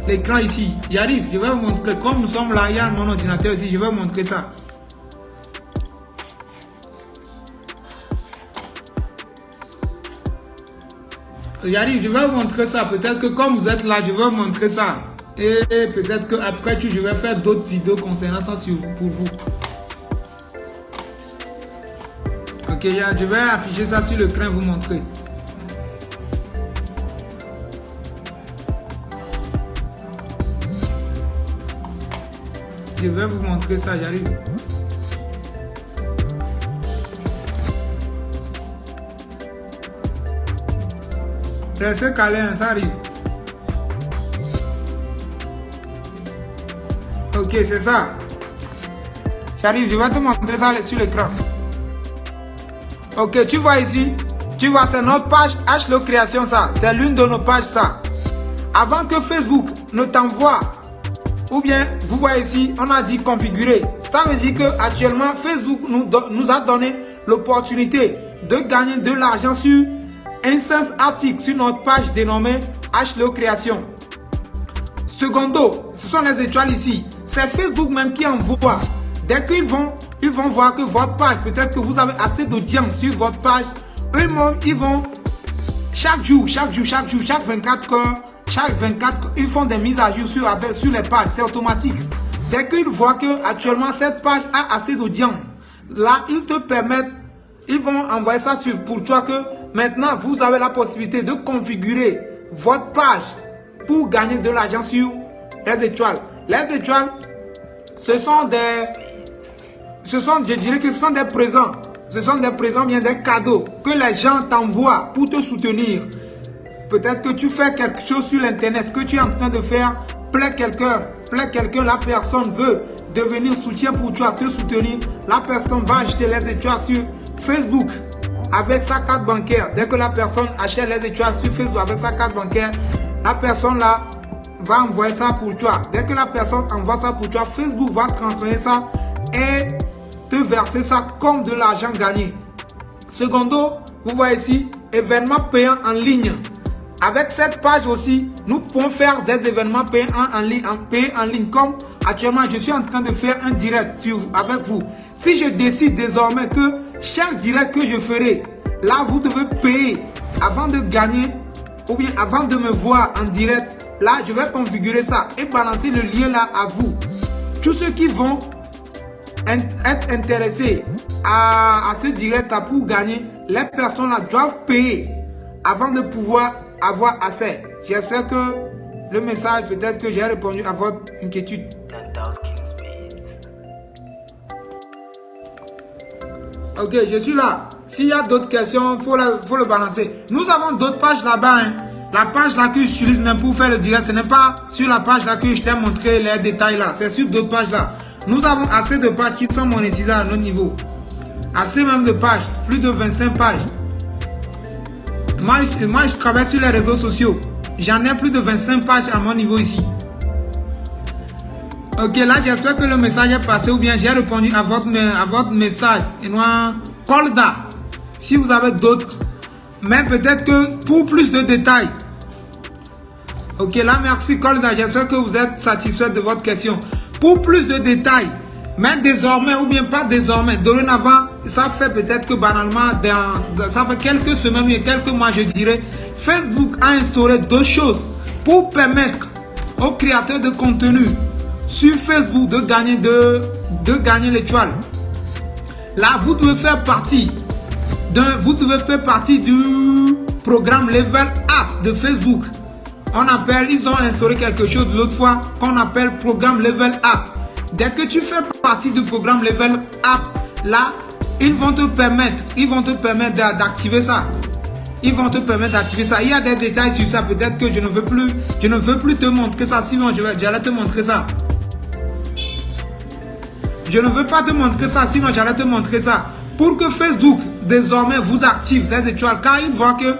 l'écran ici. J'arrive, je vais vous montrer. Comme nous sommes là, il y a mon ordinateur ici, je vais vous montrer ça. J'arrive, je vais vous montrer ça. Peut-être que comme vous êtes là, je vais vous montrer ça. Et peut-être qu'après, je vais faire d'autres vidéos concernant ça pour vous. Ok, je vais afficher ça sur l'écran, vous montrer. Je vais vous montrer ça, j'arrive. Restez calé, ça arrive. Ok, c'est ça. J'arrive, je vais te montrer ça sur l'écran. Ok, tu vois ici, tu vois, c'est notre page HLO Création, ça. C'est l'une de nos pages, ça. Avant que Facebook ne t'envoie, ou bien, vous voyez ici, on a dit configurer. Ça veut dire que actuellement Facebook nous a donné l'opportunité de gagner de l'argent sur instance article sur notre page dénommée HLO Création. Secondo, ce sont les étoiles ici. C'est Facebook même qui envoie. Dès qu'ils vont voir que votre page, peut-être que vous avez assez d'audience sur votre page, eux-mêmes, ils vont chaque jour, chaque 24 heures, ils font des mises à jour sur les pages, c'est automatique. Dès qu'ils voient que actuellement cette page a assez d'audience, là, ils te permettent, ils vont envoyer ça pour toi que maintenant, vous avez la possibilité de configurer votre page pour gagner de l'argent sur les étoiles. Les étoiles, je dirais que ce sont des présents. Ce sont des présents, bien des cadeaux que les gens t'envoient pour te soutenir. Peut-être que tu fais quelque chose sur l'internet, ce que tu es en train de faire plaît quelqu'un, la personne veut devenir soutien pour toi, te soutenir. La personne va acheter les étoiles sur Facebook avec sa carte bancaire. Dès que la personne achète les étoiles sur Facebook avec sa carte bancaire, la personne là va envoyer ça pour toi. Dès que la personne envoie ça pour toi, Facebook va transférer ça et te verser ça comme de l'argent gagné. Secondo, vous voyez ici, événements payants en ligne. Avec cette page aussi, nous pouvons faire des événements payants en ligne. Comme actuellement, je suis en train de faire un direct avec vous. Si je décide désormais que chaque direct que je ferai, là, vous devez payer avant de gagner ou bien avant de me voir en direct. Là, je vais configurer ça et balancer le lien là à vous. Tous ceux qui vont être intéressés à ce direct là pour gagner, les personnes là doivent payer avant de pouvoir avoir accès. J'espère que le message, peut-être que j'ai répondu à votre inquiétude. Ok, je suis là. S'il y a d'autres questions, faut le balancer. Nous avons d'autres pages là-bas. Hein. La page là que j'utilise même pour faire le direct, ce n'est pas sur la page là que je t'ai montré les détails là. C'est sur d'autres pages là. Nous avons assez de pages qui sont monétisées à notre niveau. Assez même de pages. Plus de 25 pages. Moi, je travaille sur les réseaux sociaux. J'en ai plus de 25 pages à mon niveau ici. Ok, là, j'espère que le message est passé ou bien j'ai répondu à votre message. Et moi, Kolda, si vous avez d'autres, mais peut-être que pour plus de détails. Ok, là, merci Kolda, j'espère que vous êtes satisfait de votre question. Pour plus de détails, mais désormais ou bien pas désormais, dorénavant, ça fait peut-être que banalement, ça fait quelques semaines, et quelques mois, je dirais, Facebook a instauré deux choses pour permettre aux créateurs de contenu sur Facebook de gagner l'étoile. Là, vous devez faire partie du programme Level Up de Facebook. Ils ont instauré quelque chose l'autre fois qu'on appelle programme Level Up. Dès que tu fais partie du programme Level Up, là, ils vont te permettre d'activer ça. Ils vont te permettre d'activer ça. Il y a des détails sur ça. Peut-être que je ne veux plus te montrer ça. Sinon, j'allais te montrer ça. Je ne veux pas te montrer ça. Sinon, j'allais te montrer ça. Pour que Facebook, désormais, vous active les étoiles. Car ils voient que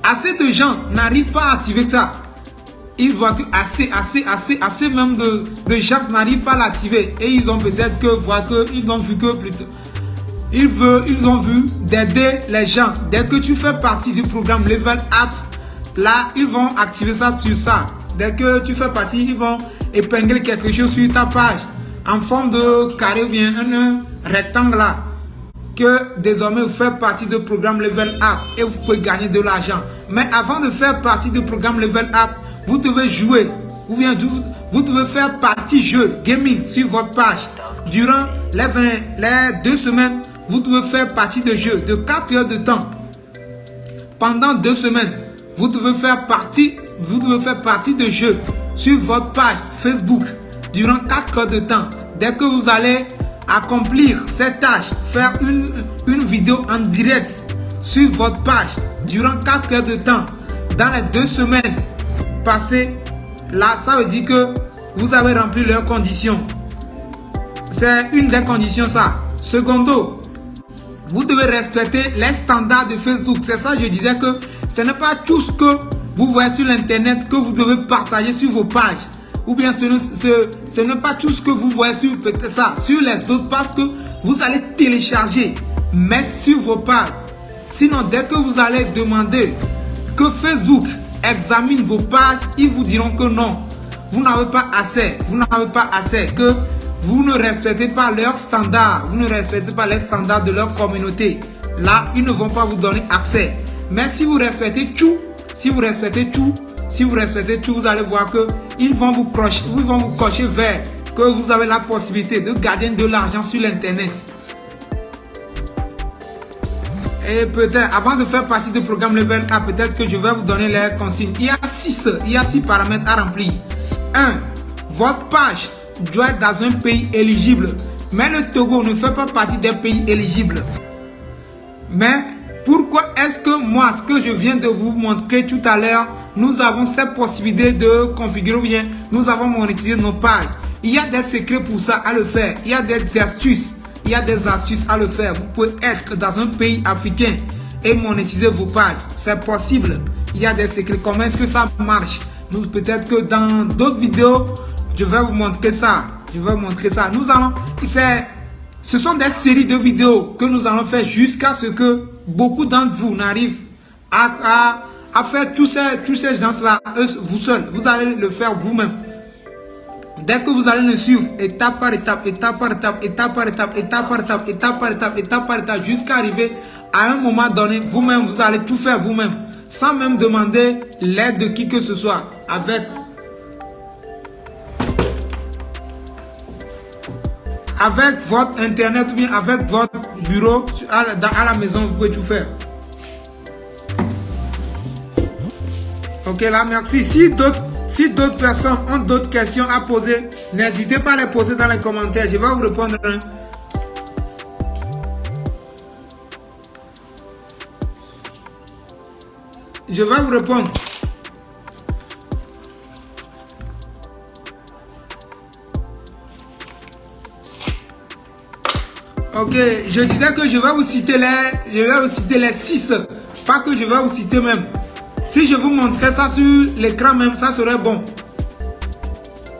assez de gens n'arrivent pas à activer ça. Ils voient que assez même de gens n'arrivent pas à l'activer. Et ils ont peut-être ils ont vu que plutôt. Ils ont vu d'aider les gens. Dès que tu fais partie du programme Level Up, là, ils vont activer ça sur ça. Dès que tu fais partie, ils vont épingler quelque chose sur ta page en forme de carré ou bien un rectangle là. Que désormais vous faites partie du programme Level Up et vous pouvez gagner de l'argent. Mais avant de faire partie du programme Level Up, vous devez jouer ou bien vous devez faire partie jeu gaming sur votre page. Durant les 2 semaines, vous devez faire partie de jeu de 4 heures de temps. Pendant 2 semaines, vous devez faire partie de jeu sur votre page Facebook durant 4 heures de temps. Dès que vous allez accomplir cette tâche, faire une vidéo en direct sur votre page durant 4 heures de temps, dans les 2 semaines passées, là, ça veut dire que vous avez rempli leurs conditions. C'est une des conditions ça. Secondo, vous devez respecter les standards de Facebook. C'est ça, je disais que ce n'est pas tout ce que vous voyez sur l'internet que vous devez partager sur vos pages. Ou bien ce n'est pas tout ce que vous voyez sur les autres pages que vous allez télécharger, mais sur vos pages. Sinon, dès que vous allez demander que Facebook examine vos pages, ils vous diront que non, vous n'avez pas assez, que vous ne respectez pas leurs standards, vous ne respectez pas les standards de leur communauté. Là, ils ne vont pas vous donner accès. Mais si vous respectez tout, vous allez voir que ils vont vous cocher vers que vous avez la possibilité de gagner de l'argent sur l'internet. Et peut-être, avant de faire partie du programme Level A, peut-être que je vais vous donner les consignes. Il y a 6 paramètres à remplir. 1. Votre page doit être dans un pays éligible. Mais le Togo ne fait pas partie des pays éligibles. Mais pourquoi est-ce que moi, ce que je viens de vous montrer tout à l'heure, nous avons cette possibilité de configurer ou bien nous avons monétisé nos pages? Il y a des secrets pour ça à le faire. Il y a des astuces. À le faire. Vous pouvez être dans un pays africain et monétiser vos pages. C'est possible. Il y a des secrets. Comment est-ce que ça marche? Peut-être que dans d'autres vidéos, je vais vous montrer ça. Ce sont des séries de vidéos que nous allons faire jusqu'à ce que beaucoup d'entre vous n'arrivent à faire tous ces gens-là vous seuls. Vous allez le faire vous-même. Dès que vous allez le suivre, étape par étape, étape par étape, étape par étape, étape par étape, étape par étape, étape par étape, jusqu'à arriver à un moment donné, vous-même, vous allez tout faire vous-même, sans même demander l'aide de qui que ce soit, avec votre internet ou bien avec votre bureau à la maison, vous pouvez tout faire. Ok, là, merci. Si d'autres personnes ont d'autres questions à poser, n'hésitez pas à les poser dans les commentaires. Je vais vous répondre. Je vais vous répondre. Ok, je disais que je vais vous citer les 6. Pas que je vais vous citer même. Si je vous montrais ça sur l'écran même, ça serait bon.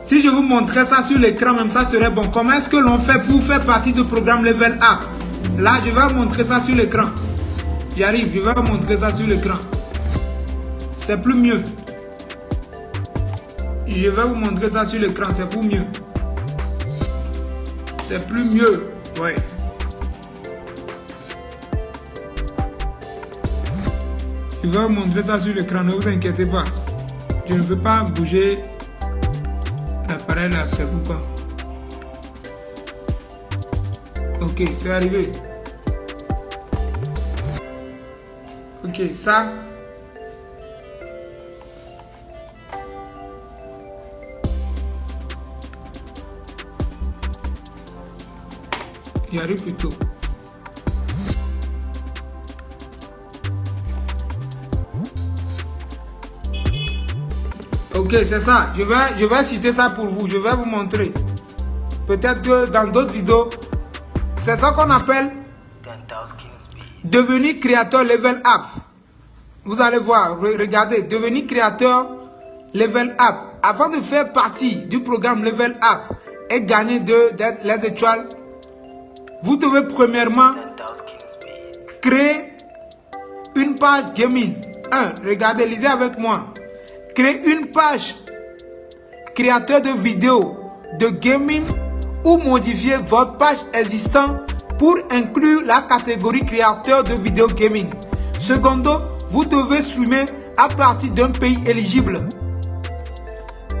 Si je vous montrais ça sur l'écran même, ça serait bon. Comment est-ce que l'on fait pour faire partie du programme Level Up? Là, je vais vous montrer ça sur l'écran. J'arrive, je vais vous montrer ça sur l'écran. C'est plus mieux. Je vais vous montrer ça sur l'écran, c'est pour mieux. C'est plus mieux, ouais. Je vais vous montrer ça sur l'écran, ne vous inquiétez pas. Je ne veux pas bouger l'appareil là, c'est pourquoi. Ok, c'est arrivé. Ok, ça. Il arrive plus tôt. Ok, c'est ça. Je vais citer ça pour vous. Je vais vous montrer. Peut-être que dans d'autres vidéos, c'est ça qu'on appelle devenir créateur level up. Vous allez voir, regardez, devenir créateur level up. Avant de faire partie du programme level up et gagner les étoiles, vous devez premièrement créer une page gaming. Regardez, lisez avec moi. Créer une page créateur de vidéos de gaming ou modifier votre page existante pour inclure la catégorie créateur de vidéos gaming. Secondo, vous devez streamer à partir d'un pays éligible.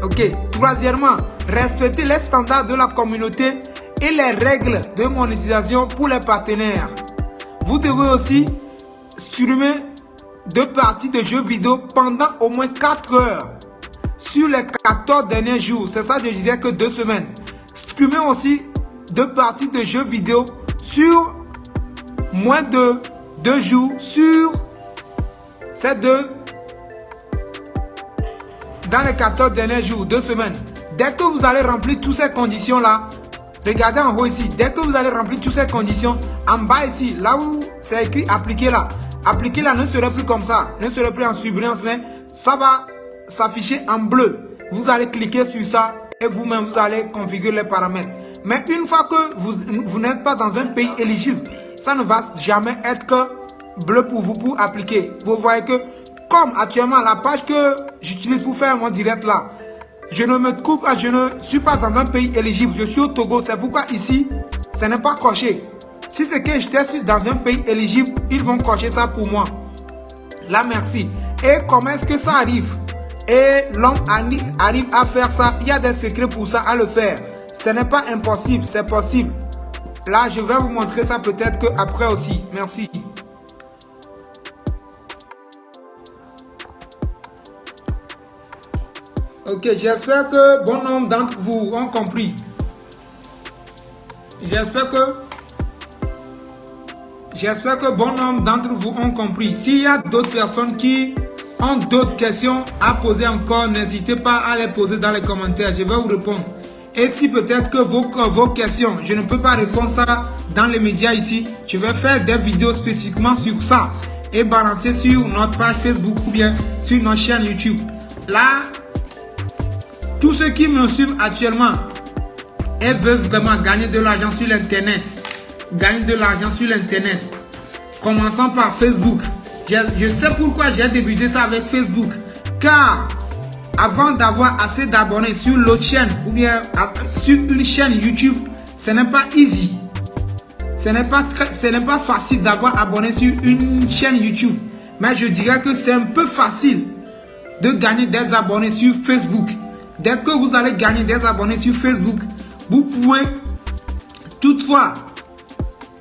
Ok. Troisièmement, respectez les standards de la communauté et les règles de monétisation pour les partenaires. Vous devez aussi streamer de parties de jeux vidéo pendant au moins 4 heures sur les 14 derniers jours. C'est ça, je disais que 2 semaines. Streamer aussi de parties de jeux vidéo sur moins de 2 jours sur ces dans les 14 derniers jours, 2 semaines. Dès que vous allez remplir toutes ces conditions là, regardez en haut ici, dès que vous allez remplir toutes ces conditions, en bas ici, là où c'est écrit appliquer là, appliquer là ne serait plus comme ça, ne serait plus en surbrillance, mais ça va s'afficher en bleu. Vous allez cliquer sur ça et vous-même vous allez configurer les paramètres. Mais une fois que vous n'êtes pas dans un pays éligible, ça ne va jamais être que bleu pour vous pour appliquer. Vous voyez que comme actuellement la page que j'utilise pour faire mon direct là, je ne suis pas dans un pays éligible, je suis au Togo, c'est pourquoi ici, ça n'est pas coché. Si c'est que j'étais dans un pays éligible, ils vont cocher ça pour moi. Là, merci. Et comment est-ce que ça arrive? Et l'homme arrive à faire ça. Il y a des secrets pour ça, à le faire. Ce n'est pas impossible, c'est possible. Là, je vais vous montrer ça peut-être qu'après aussi. Merci. Ok, j'espère que bon nombre d'entre vous ont compris. J'espère que bon nombre d'entre vous ont compris. S'il y a d'autres personnes qui ont d'autres questions à poser encore, n'hésitez pas à les poser dans les commentaires. Je vais vous répondre. Et si peut-être que vos questions, je ne peux pas répondre ça dans les médias ici, je vais faire des vidéos spécifiquement sur ça et balancer sur notre page Facebook ou bien sur notre chaîne YouTube. Là, tous ceux qui me suivent actuellement et veulent vraiment gagner de l'argent sur l'internet, Commençons par Facebook. Je sais pourquoi j'ai débuté ça avec Facebook. Car avant d'avoir assez d'abonnés sur l'autre chaîne ou bien sur une chaîne YouTube, ce n'est pas easy. Ce n'est pas facile d'avoir abonné sur une chaîne YouTube. Mais je dirais que c'est un peu facile de gagner des abonnés sur Facebook. Dès que vous allez gagner des abonnés sur Facebook, vous pouvez toutefois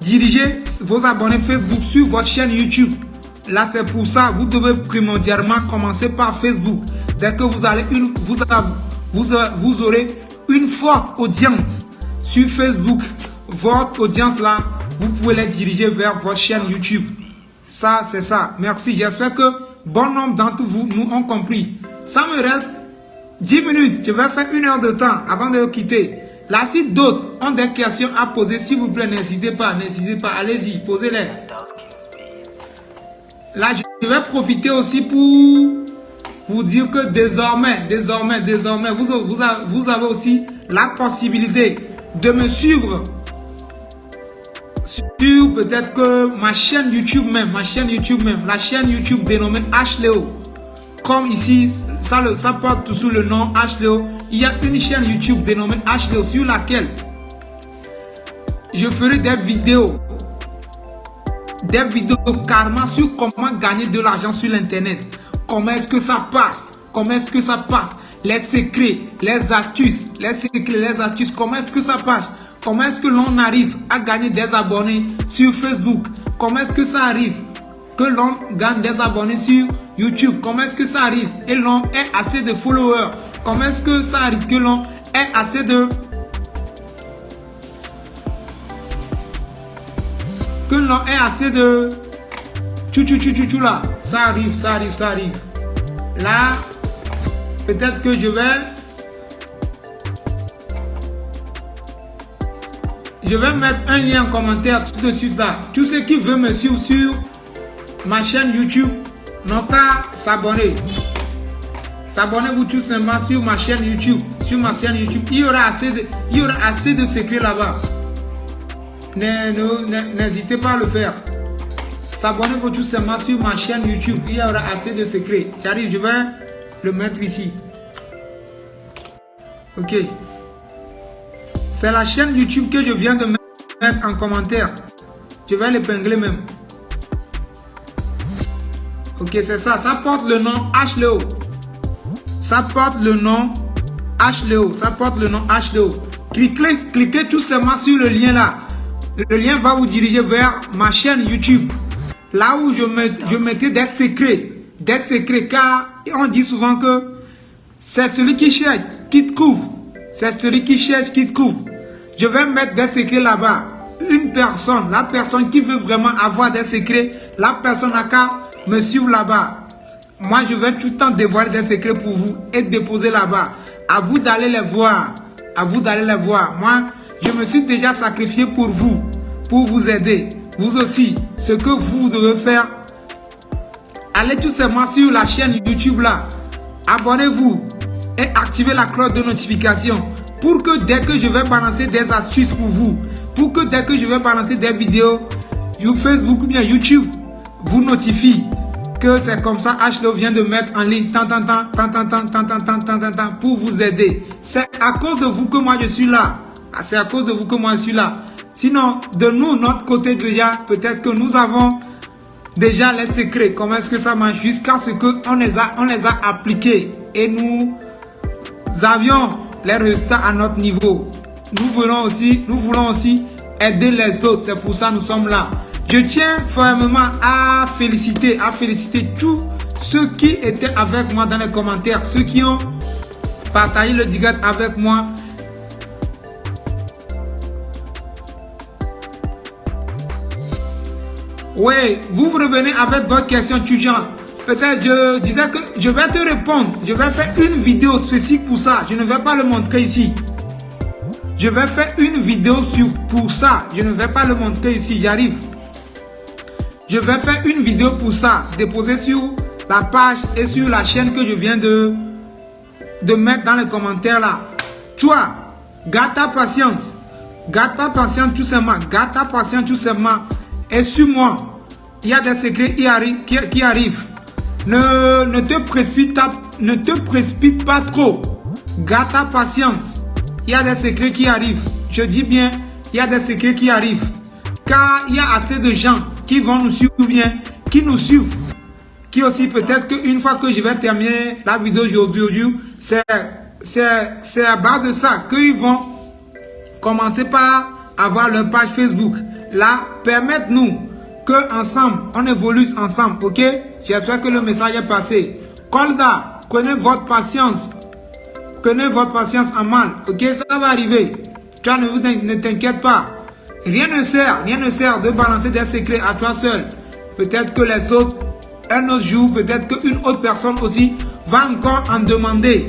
diriger vos abonnés Facebook sur votre chaîne YouTube. Là, c'est pour ça vous devez primordialement commencer par Facebook. Dès que vous aurez une forte audience sur Facebook, votre audience là, vous pouvez les diriger vers votre chaîne YouTube. Ça, c'est ça. Merci. J'espère que bon nombre d'entre vous nous ont compris. Ça me reste 10 minutes. Je vais faire 1 heure de temps avant de quitter. Là, si d'autres ont des questions à poser, s'il vous plaît, n'hésitez pas. Allez-y, posez-les. Là, je vais profiter aussi pour vous dire que désormais, vous avez aussi la possibilité de me suivre sur peut-être que ma chaîne YouTube même, la chaîne YouTube dénommée HLEO. Comme ici, ça porte sous le nom HLEO. Il y a une chaîne YouTube dénommée HLEO sur laquelle je ferai des vidéos carrément sur comment gagner de l'argent sur l'internet. Comment est-ce que ça passe? Les secrets, les astuces, comment est-ce que ça passe? Comment est-ce que l'on arrive à gagner des abonnés sur Facebook? Comment est-ce que ça arrive que l'on gagne des abonnés sur YouTube? Comment est-ce que ça arrive et l'on ait assez de followers? Comment est-ce que ça arrive que l'on ait assez de... là, ça arrive. Là, peut-être que je vais mettre un lien en commentaire tout de suite là. Tous ceux qui veulent me suivre sur ma chaîne YouTube n'ont qu'à s'abonner. S'abonnez-vous tout simplement sur ma chaîne YouTube. Il y aura assez de secrets là-bas. N'hésitez pas à le faire. S'abonnez-vous tout simplement sur ma chaîne YouTube. Il y aura assez de secrets. J'arrive, je vais le mettre ici. Ok. C'est la chaîne YouTube que je viens de mettre en commentaire. Je vais l'épingler même. Ok, c'est ça. Ça porte le nom HLEO. Cliquez tout simplement sur le lien là. Le lien va vous diriger vers ma chaîne YouTube. Là où je mettais des secrets. Car on dit souvent que c'est celui qui cherche qui te trouve. Je vais mettre des secrets là-bas. La personne qui veut vraiment avoir des secrets, la personne n'a qu'à me suivre là-bas. Moi, je vais tout le temps dévoiler des secrets pour vous et déposer là-bas. À vous d'aller les voir. Moi, je me suis déjà sacrifié pour vous aider. Vous aussi, ce que vous devez faire, allez tout simplement sur la chaîne YouTube là. Abonnez-vous et activez la cloche de notification pour que dès que je vais balancer des astuces pour vous, dès que je vais balancer des vidéos, Facebook ou bien YouTube vous notifie que c'est comme ça. HLEO vient de mettre en ligne pour vous aider. C'est à cause de vous que moi je suis là. Sinon, de nous, notre côté déjà, peut-être que nous avons déjà les secrets. Comment est-ce que ça marche jusqu'à ce qu'on les a appliqués et nous avions les résultats à notre niveau. Nous voulons aussi aider les autres. C'est pour ça que nous sommes là. Je tiens fermement à féliciter tous ceux qui étaient avec moi dans les commentaires, ceux qui ont partagé le direct avec moi. Oui, vous revenez avec votre question étudiante. Peut-être je disais que je vais te répondre. Je vais faire une vidéo spécifique pour ça. Je ne vais pas le montrer ici. Je vais faire une vidéo pour ça. Je ne vais pas le montrer ici. J'arrive. Je vais faire une vidéo pour ça. Déposer sur la page et sur la chaîne que je viens de mettre dans les commentaires là. Toi, garde ta patience. Garde ta patience tout simplement. Et suis-moi. il y a des secrets qui arrivent. Ne te précipite pas trop. Garde ta patience. Il y a des secrets qui arrivent. Je dis bien, il y a des secrets qui arrivent. Car il y a assez de gens qui vont nous suivre ou bien qui nous suivent. Qui aussi peut-être qu'une fois que je vais terminer la vidéo aujourd'hui, c'est à base de ça qu'ils vont commencer par avoir leur page Facebook. Là, permettez-nous qu'ensemble, on évolue ensemble, ok? J'espère que le message est passé. Kolda, prenez votre patience. Prenez votre patience en main, ok? Ça va arriver. Toi, ne t'inquiète pas. Rien ne sert de balancer des secrets à toi seul. Peut-être que les autres, un autre jour, peut-être qu'une autre personne aussi va encore en demander.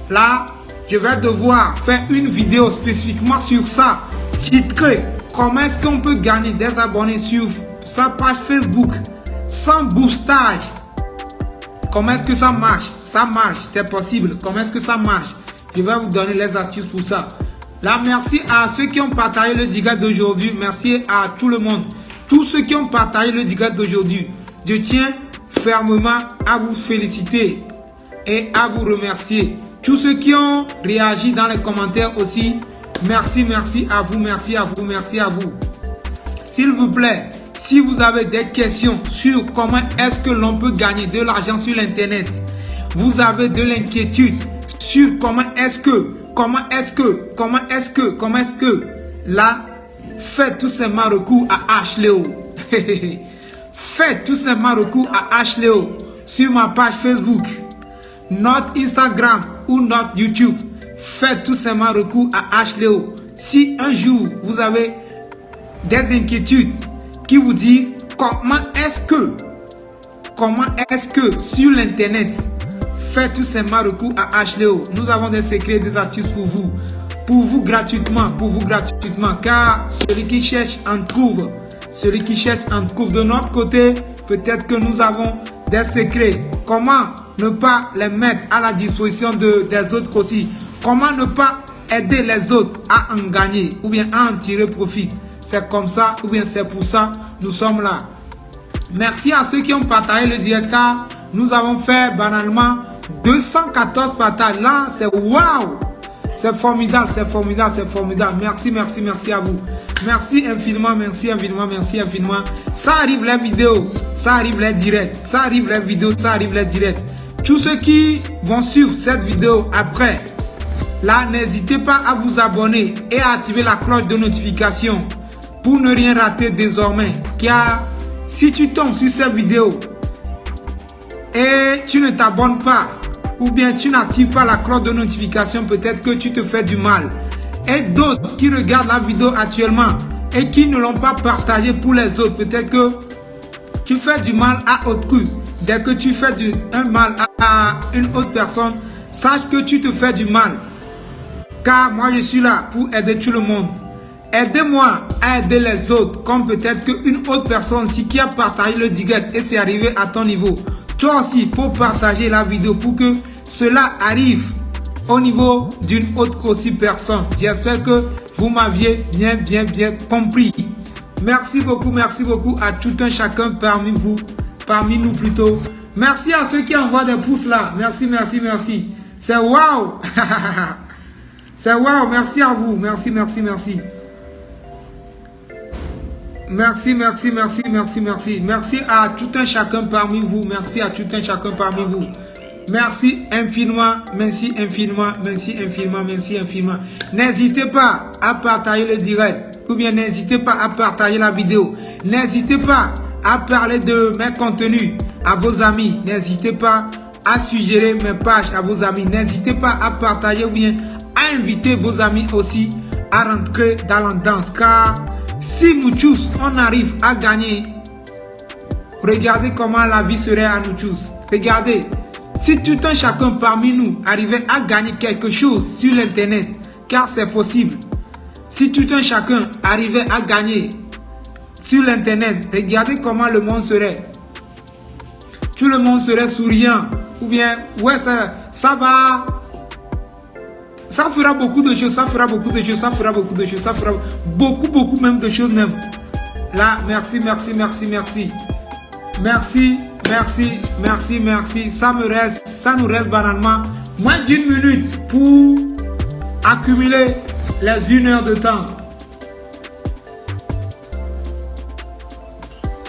Là, je vais devoir faire une vidéo spécifiquement sur ça, titrée comment est-ce qu'on peut gagner des abonnés sur sa page Facebook sans boostage. Comment est-ce que ça marche? Ça marche, c'est possible. Comment est-ce que ça marche? Je vais vous donner les astuces pour ça. Là, merci à ceux qui ont partagé le direct d'aujourd'hui. Merci à tout le monde. Tous ceux qui ont partagé le direct d'aujourd'hui. Je tiens fermement à vous féliciter et à vous remercier. Tous ceux qui ont réagi dans les commentaires aussi, merci à vous, merci à vous, merci à vous. S'il vous plaît, si vous avez des questions sur comment est-ce que l'on peut gagner de l'argent sur l'internet, vous avez de l'inquiétude sur comment est-ce que, là, faites tout simplement recours à Ashley. Faites tout simplement recours à Ashley sur ma page Facebook, notre Instagram ou notre YouTube. Faites tout simplement recours à Ashley. Si un jour vous avez des inquiétudes qui vous disent comment est-ce que sur l'internet, faites tout simplement recours à Ashley. Nous avons des secrets, des astuces pour vous gratuitement, car celui qui cherche en trouve. Celui qui cherche en trouve. De notre côté, peut-être que nous avons des secrets. Comment ne pas les mettre à la disposition des autres aussi? Comment ne pas aider les autres à en gagner ou bien à en tirer profit? C'est comme ça ou bien c'est pour ça nous sommes là. Merci à ceux qui ont partagé le direct, car nous avons fait banalement 214 partages. Là, c'est waouh! C'est formidable. Merci à vous. Merci infiniment. Ça arrive les vidéos, ça arrive les directs, Tous ceux qui vont suivre cette vidéo après, là, n'hésitez pas à vous abonner et à activer la cloche de notification pour ne rien rater désormais. Car si tu tombes sur cette vidéo et tu ne t'abonnes pas, ou bien tu n'actives pas la cloche de notification, peut-être que tu te fais du mal. Et d'autres qui regardent la vidéo actuellement et qui ne l'ont pas partagée pour les autres, peut-être que tu fais du mal à autrui. Dès que tu fais un mal à une autre personne, sache que tu te fais du mal. Car moi je suis là pour aider tout le monde. Aidez-moi à aider les autres, comme peut-être qu'une autre personne aussi qui a partagé le direct et c'est arrivé à ton niveau. Toi aussi, pour partager la vidéo pour que cela arrive au niveau d'une autre aussi personne. J'espère que vous m'aviez bien compris. Merci beaucoup à tout un chacun parmi nous plutôt. Merci à ceux qui envoient des pouces là. Merci. C'est waouh. C'est waouh, merci à vous. Merci. Merci à tout un chacun parmi vous. Merci infiniment. N'hésitez pas à partager le direct. Ou bien n'hésitez pas à partager la vidéo. N'hésitez pas à parler de mes contenus à vos amis. N'hésitez pas à suggérer mes pages à vos amis. N'hésitez pas à partager ou bien à inviter vos amis aussi à rentrer dans la danse. Car si nous tous, on arrive à gagner, regardez comment la vie serait à nous tous. Regardez, si tout un chacun parmi nous arrivait à gagner quelque chose sur l'internet, car c'est possible. Si tout un chacun arrivait à gagner sur l'internet, regardez comment le monde serait. Tout le monde serait souriant. Ou bien, ouais, ça va. Ça fera beaucoup de choses, beaucoup même de choses même. Là, merci. Merci, merci, merci, merci. Ça nous reste banalement moins d'1 minute pour accumuler les 1 heure de temps.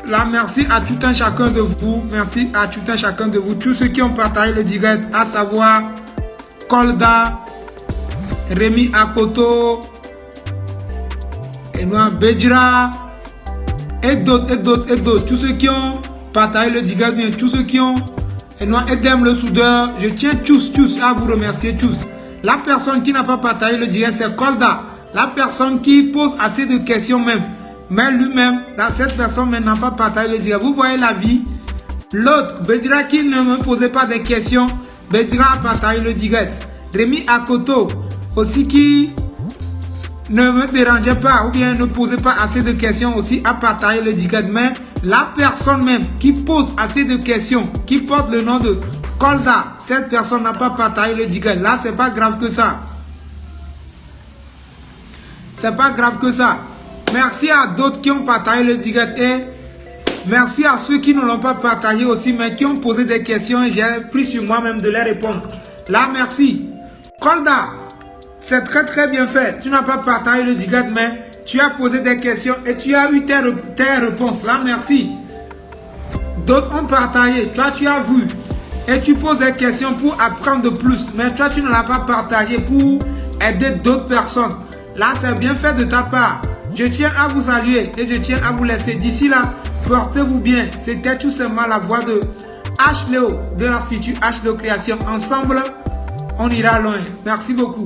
Là, merci à tout un chacun de vous. Merci à tout un chacun de vous. Tous ceux qui ont partagé le direct, à savoir Kolda, Rémi Akoto, Bedjira, et d'autres. Tous ceux qui ont partagé le direct, bien, tous ceux qui ont Edem le soudeur. Je tiens tous à vous remercier tous. La personne qui n'a pas partagé le direct, c'est Kolda. La personne qui pose assez de questions même. Mais lui-même, cette personne n'a pas partagé le direct. Vous voyez la vie. L'autre, Bedjira, qui ne me posait pas de questions, Bedjira a partagé le direct. Rémi Akoto, aussi qui ne me dérangeait pas ou bien ne posait pas assez de questions, aussi a partagé le direct. Mais la personne même qui pose assez de questions, qui porte le nom de Kolda, cette personne n'a pas partagé le direct. Là, c'est pas grave que ça. C'est pas grave que ça. Merci à d'autres qui ont partagé le direct et merci à ceux qui ne l'ont pas partagé aussi, mais qui ont posé des questions et j'ai pris sur moi-même de les répondre. Là, merci. Kolda, c'est très bien fait. Tu n'as pas partagé le direct, mais tu as posé des questions et tu as eu tes réponses. Là, merci. D'autres ont partagé. Toi, tu as vu et tu poses des questions pour apprendre de plus. Mais toi, tu ne l'as pas partagé pour aider d'autres personnes. Là, c'est bien fait de ta part. Je tiens à vous saluer et je tiens à vous laisser. D'ici là, portez-vous bien. C'était tout simplement la voix de H Léo de l'Institut H Léo Création. Ensemble, on ira loin. Merci beaucoup.